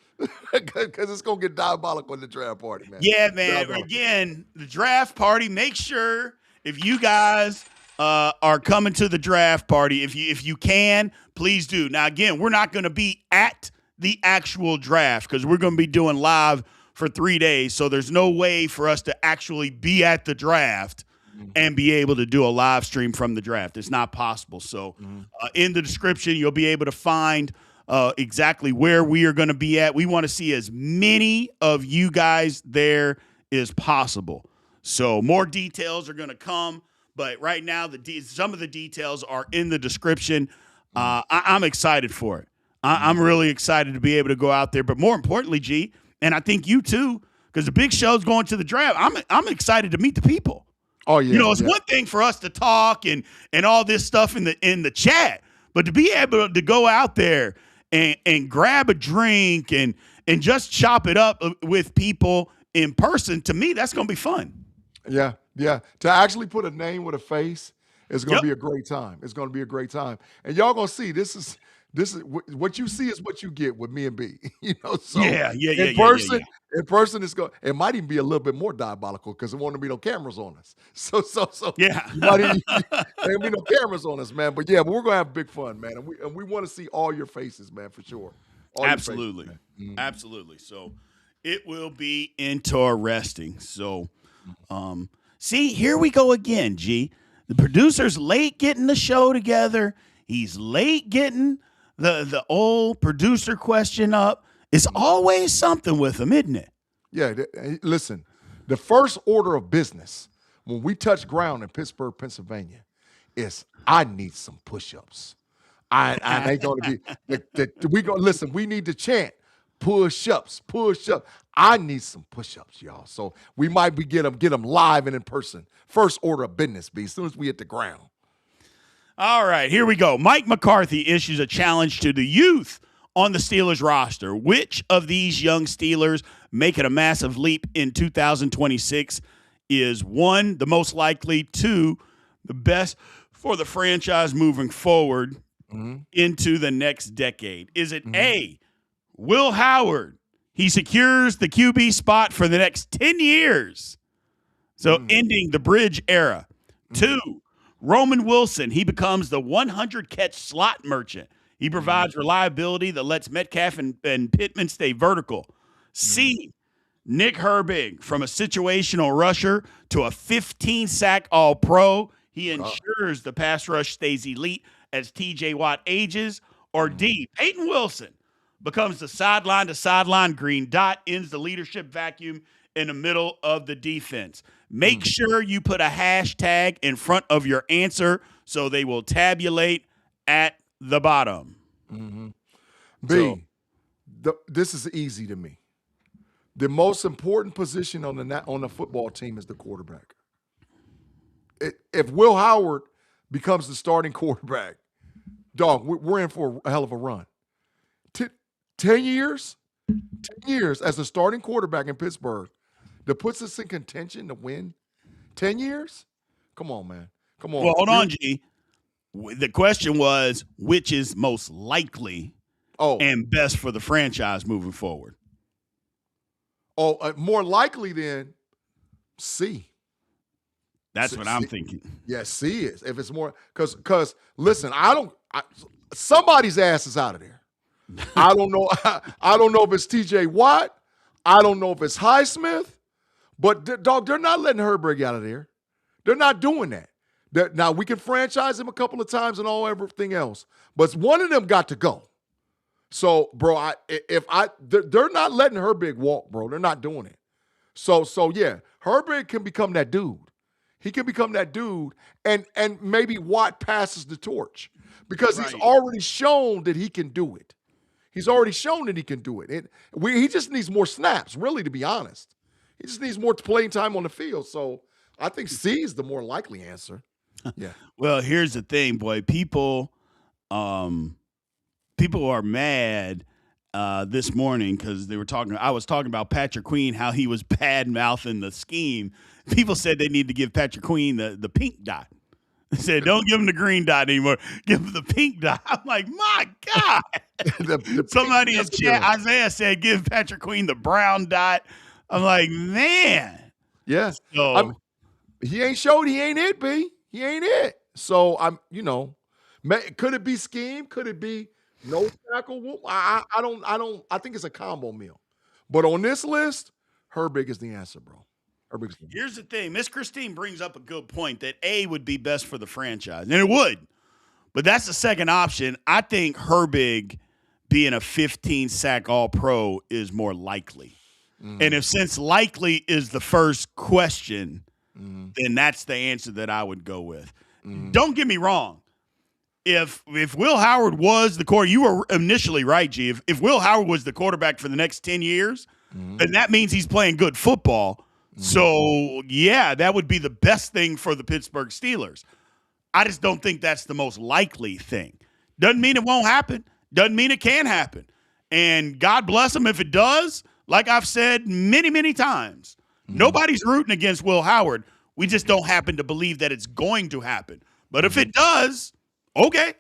Because it's going to get diabolical in the draft party, man. Yeah, man. Again, the draft party, make sure if you guys are coming to the draft party, if you can, please do. Now, again, we're not going to be at the actual draft because we're going to be doing live for 3 days. So there's no way for us to actually be at the draft and be able to do a live stream from the draft. It's not possible. So in the description, you'll be able to find exactly where we are going to be at. We want to see as many of you guys there as possible. So more details are going to come, but right now some of the details are in the description. I'm excited for it. I'm really excited to be able to go out there, but more importantly, G, and I think you too, because the big show's going to the draft. I'm excited to meet the people. Oh yeah, it's one thing for us to talk and all this stuff in the chat, but to be able to go out there and grab a drink and just chop it up with people in person, to me, that's going to be fun. Yeah. To actually put a name with a face is going to be a great time. It's going to be a great time. And y'all going to see this is what you see is what you get with me and B. So in person it's going. It might even be a little bit more diabolical because there won't be no cameras on us. So yeah, there won't be no cameras on us, man. But we're gonna have big fun, man. And we want to see all your faces, man, for sure. Absolutely, absolutely. So it will be interesting. So, see, here we go again, G. The producer's late getting the show together. He's late getting the old producer question up. It's always something with him, isn't it? Yeah, listen, the first order of business when we touch ground in Pittsburgh, Pennsylvania, is I need some push-ups. I ain't going to be listen, we need to chant push-ups. I need some push-ups, y'all. So we might get them live and in person. First order of business, B, as soon as we hit the ground. All right, here we go. Mike McCarthy issues a challenge to the youth on the Steelers roster. Which of these young Steelers making a massive leap in 2026 is 1, the most likely, 2, the best for the franchise moving forward into the next decade? Is it A, Will Howard? He secures the QB spot for the next 10 years, so ending the bridge era. 2, Roman Wilson. He becomes the 100-catch slot merchant. He provides reliability that lets Metcalf and Pittman stay vertical. C, Nick Herbig, from a situational rusher to a 15-sack All-Pro. He ensures the pass rush stays elite as T.J. Watt ages. Or D, Peyton Wilson becomes the sideline-to-sideline green dot, ends the leadership vacuum in the middle of the defense. Make sure you put a hashtag in front of your answer so they will tabulate at the bottom. B, this is easy to me. The most important position on the football team is the quarterback. If Will Howard becomes the starting quarterback, dog, we're in for a hell of a run. 10 years as the starting quarterback in Pittsburgh that puts us in contention to win. 10 years? Come on, man. Come on. Well, hold on, G. The question was, which is most likely and best for the franchise moving forward? More likely than C. That's what I'm thinking. Yeah, C is. If it's more, because listen, somebody's ass is out of there. I don't know. I don't know if it's T.J. Watt. I don't know if it's Highsmith. But dog, they're not letting Herbig out of there. They're not doing that. Now we can franchise him a couple of times and everything else, but one of them got to go. So, bro, they're not letting Herbig walk, bro. They're not doing it. So yeah, Herbig can become that dude. he can become that dude, and maybe Watt passes the torch because he's Right. already shown that he can do it. He's already shown that he can do it. He just needs more snaps, really, to be honest. He just needs more playing time on the field. So I think C is the more likely answer. Yeah. Well, here's the thing, boy. People are mad this morning because I was talking about Patrick Queen, how he was bad mouthing the scheme. People said they need to give Patrick Queen the pink dot. They said, don't give him the green dot anymore. Give him the pink dot. I'm like, my God. Somebody in chat, Isaiah said, give Patrick Queen the brown dot. I'm like, man. Yes. So, he ain't showed he ain't it, B. He ain't it. So could it be scheme? Could it be no tackle? I think it's a combo meal. But on this list, Herbig is the answer, bro. Here's the thing. Miss Christine brings up a good point that A would be best for the franchise. And it would. But that's the second option. I think Herbig being a 15-sack All-Pro is more likely. And since likely is the first question, then that's the answer that I would go with. Don't get me wrong. If Will Howard was the quarterback, you were initially right, G. If Will Howard was the quarterback for the next 10 years, then that means he's playing good football. So, yeah, that would be the best thing for the Pittsburgh Steelers. I just don't think that's the most likely thing. Doesn't mean it won't happen. Doesn't mean it can happen. And God bless him if it does. Like I've said many, many times, nobody's rooting against Will Howard. We just don't happen to believe that it's going to happen. But if it does, okay.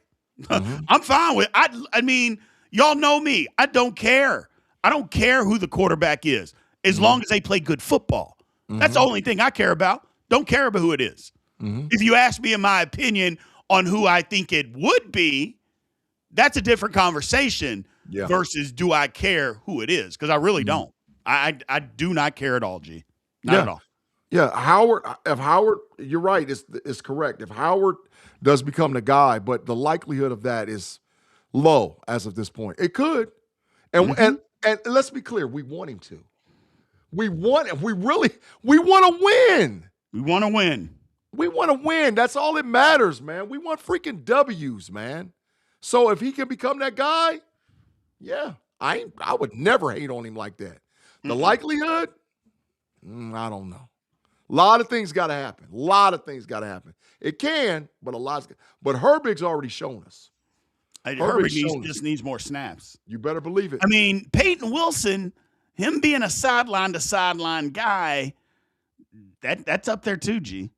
I'm fine with it. I mean, y'all know me. I don't care. I don't care who the quarterback is as long as they play good football. That's the only thing I care about. Don't care about who it is. If you ask me in my opinion on who I think it would be, that's a different conversation versus do I care who it is? Because I really don't. I do not care at all, G. Not at all. Yeah, if Howard, you're right, is correct. If Howard does become the guy, but the likelihood of that is low as of this point. It could. And let's be clear, we want him to. We want to win. We want to win. We want to win. That's all that matters, man. We want freaking W's, man. So if he can become that guy, yeah, I would never hate on him like that. The likelihood, I don't know. A lot of things got to happen. It can, but but Herbig's already shown us. Herbig just needs more snaps. You better believe it. I mean, Peyton Wilson, him being a sideline-to-sideline guy, that's up there too, G.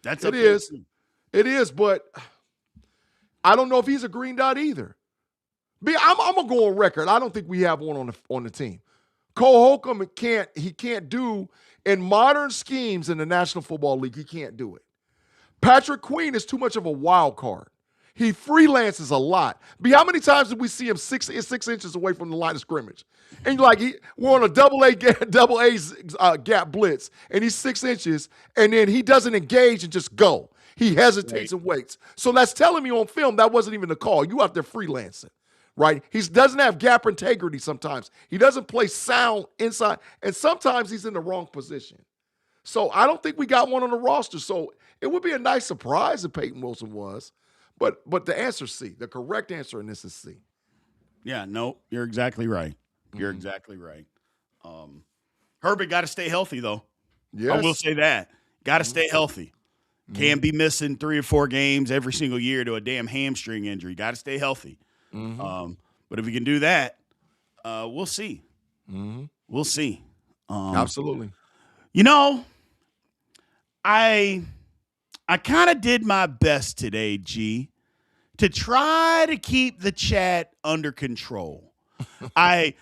That's up there too. It is, but I don't know if he's a green dot either. I'm gonna go on record. I don't think we have one on the team. Cole Holcomb can't do in modern schemes in the National Football League. He can't do it. Patrick Queen is too much of a wild card. He freelances a lot. How many times did we see him 6 inches away from the line of scrimmage? And we're on a double A gap blitz, and he's 6 inches, and then he doesn't engage and just go. He hesitates and waits. So that's telling me on film that wasn't even the call. You out there freelancing, right? He doesn't have gap integrity sometimes. He doesn't play sound inside, and sometimes he's in the wrong position. So I don't think we got one on the roster. So it would be a nice surprise if Peyton Wilson was. But the answer's C. The correct answer in this is C. Yeah, no, you're exactly right. You're exactly right. Herbig got to stay healthy, though. Yes. I will say that. Got to stay healthy. Can't be missing 3 or 4 games every single year to a damn hamstring injury. Got to stay healthy. But if we can do that, we'll see. We'll see. Absolutely. You know, I kind of did my best today, G, to try to keep the chat under control. I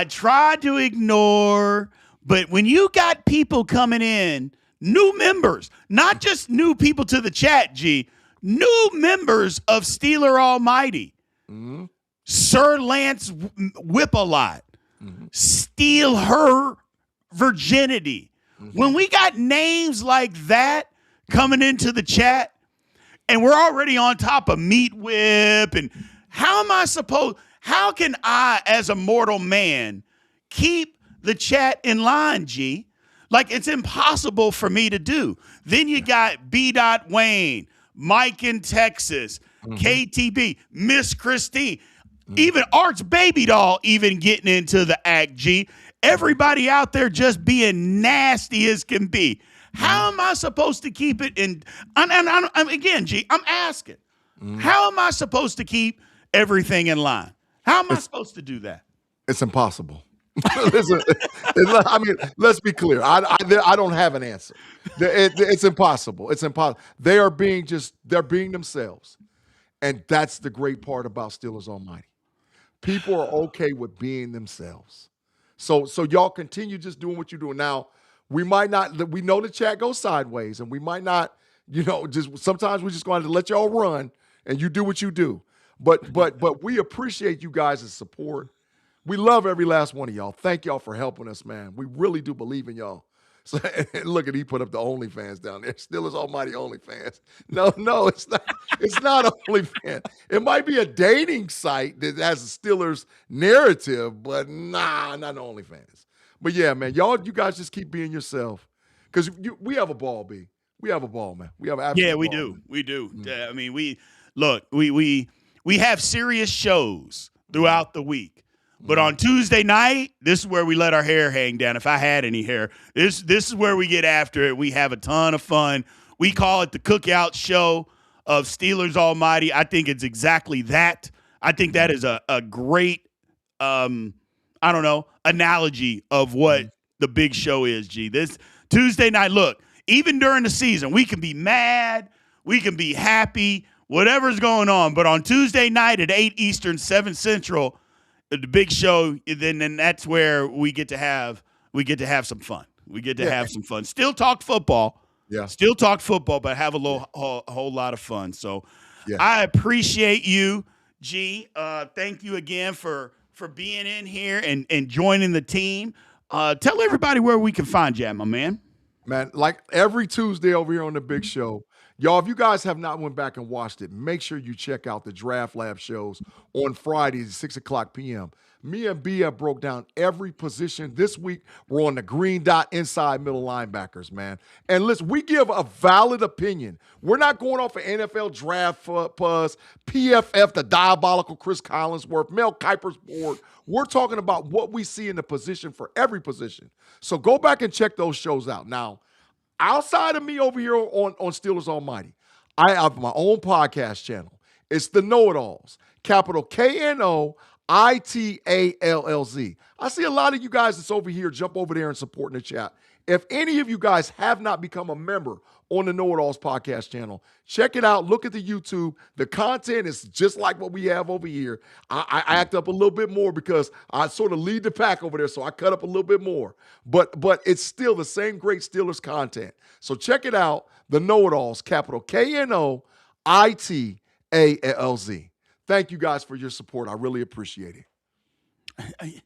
tried to ignore, but when you got people coming in, new members, not just new people to the chat, G, new members of Steeler Almighty, Sir Lance Whip-a-Lot, Steal Her Virginity. When we got names like that coming into the chat, and we're already on top of Meat Whip, and how can I, as a mortal man, keep the chat in line, G? Like, it's impossible for me to do. Then you got B. Wayne, Mike in Texas, KTB, Miss Christine, even Art's baby doll even getting into the act, G. Everybody out there just being nasty as can be. How am I supposed to keep it in? Again, G, I'm asking. How am I supposed to keep everything in line? How am I supposed to do that? It's impossible. Listen, I mean, let's be clear. I don't have an answer. It's impossible. It's impossible. They're being themselves. And that's the great part about Steelers Almighty. People are okay with being themselves. So y'all continue just doing what you're doing. Now, we might not, we know the chat goes sideways, and we might not, just sometimes we're just going to let y'all run and you do what you do. But we appreciate you guys' support. We love every last one of y'all. Thank y'all for helping us, man. We really do believe in y'all. So look he put up the OnlyFans down there. Steelers Almighty OnlyFans. No, it's not. It's not OnlyFans. It might be a dating site that has a Steelers narrative, but not OnlyFans. But yeah, man, you guys just keep being yourself, because we have a ball, B. We have a ball, man. We have absolute we ball, do. Man. We do. I mean, we have serious shows throughout the week. But on Tuesday night, this is where we let our hair hang down. If I had any hair, this is where we get after it. We have a ton of fun. We call it the Cookout Show of Steelers Almighty. I think it's exactly that. I think that is a great, analogy of what the big show is, G. This Tuesday night, look, even during the season, we can be mad, we can be happy, whatever's going on. But on Tuesday night at 8 Eastern, 7 Central, the big show, then that's where we get to have some fun. We get to have some fun. Still talk football. Yeah. Still talk football, but have a whole lot of fun. So I appreciate you, G. Thank you again for being in here and joining the team. Tell everybody where we can find you at, my man. Man, like every Tuesday over here on the big show, y'all, if you guys have not went back and watched it, make sure you check out the Draft Lab shows on Fridays at 6 o'clock p.m. Me and B have broke down every position. This week, we're on the green dot inside middle linebackers, man. And listen, we give a valid opinion. We're not going off of NFL Draft Buzz, PFF, the diabolical Chris Collinsworth, Mel Kiper's board. We're talking about what we see in the position for every position. So go back and check those shows out. Now, outside of me over here on Steelers Almighty, I have my own podcast channel. It's the Know-It-Alls, capital KNOITALLZ. I see a lot of you guys that's over here jump over there and support in the chat. If any of you guys have not become a member on the Know-It-Alls podcast channel, check it out. Look at the YouTube. The content is just like what we have over here. I act up a little bit more because I sort of lead the pack over there, so I cut up a little bit more. But it's still the same great Steelers content. So check it out. The Know-It-Alls, capital KNOITALLZ. Thank you guys for your support. I really appreciate it.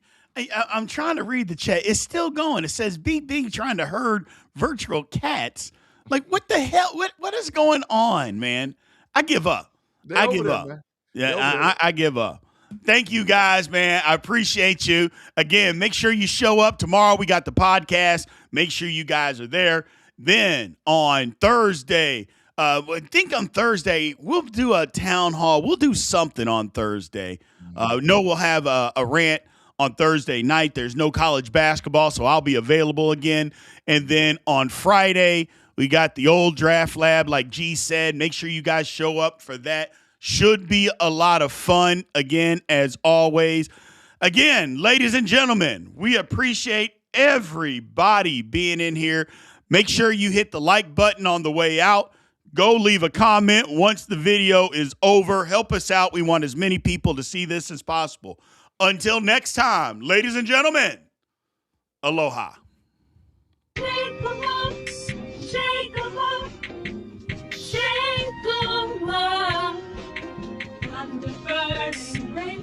I'm trying to read the chat. It's still going. It says Big trying to herd virtual cats. Like, what the hell? What is going on, man? I give up. I give up. Yeah, I give up. Thank you guys, man. I appreciate you. Again, make sure you show up tomorrow. We got the podcast. Make sure you guys are there. Then on Thursday, I think on Thursday, we'll do a town hall. We'll do something on Thursday. We'll have a rant on Thursday night. There's no college basketball, so I'll be available again. And then on Friday, we got the old Draft Lab, like G said. Make sure you guys show up for that. Should be a lot of fun, again, as always. Again, ladies and gentlemen, we appreciate everybody being in here. Make sure you hit the like button on the way out. Go leave a comment once the video is over. Help us out. We want as many people to see this as possible. Until next time, ladies and gentlemen, aloha. Shake 'em up, shake 'em up, shake 'em up. Under burning rain.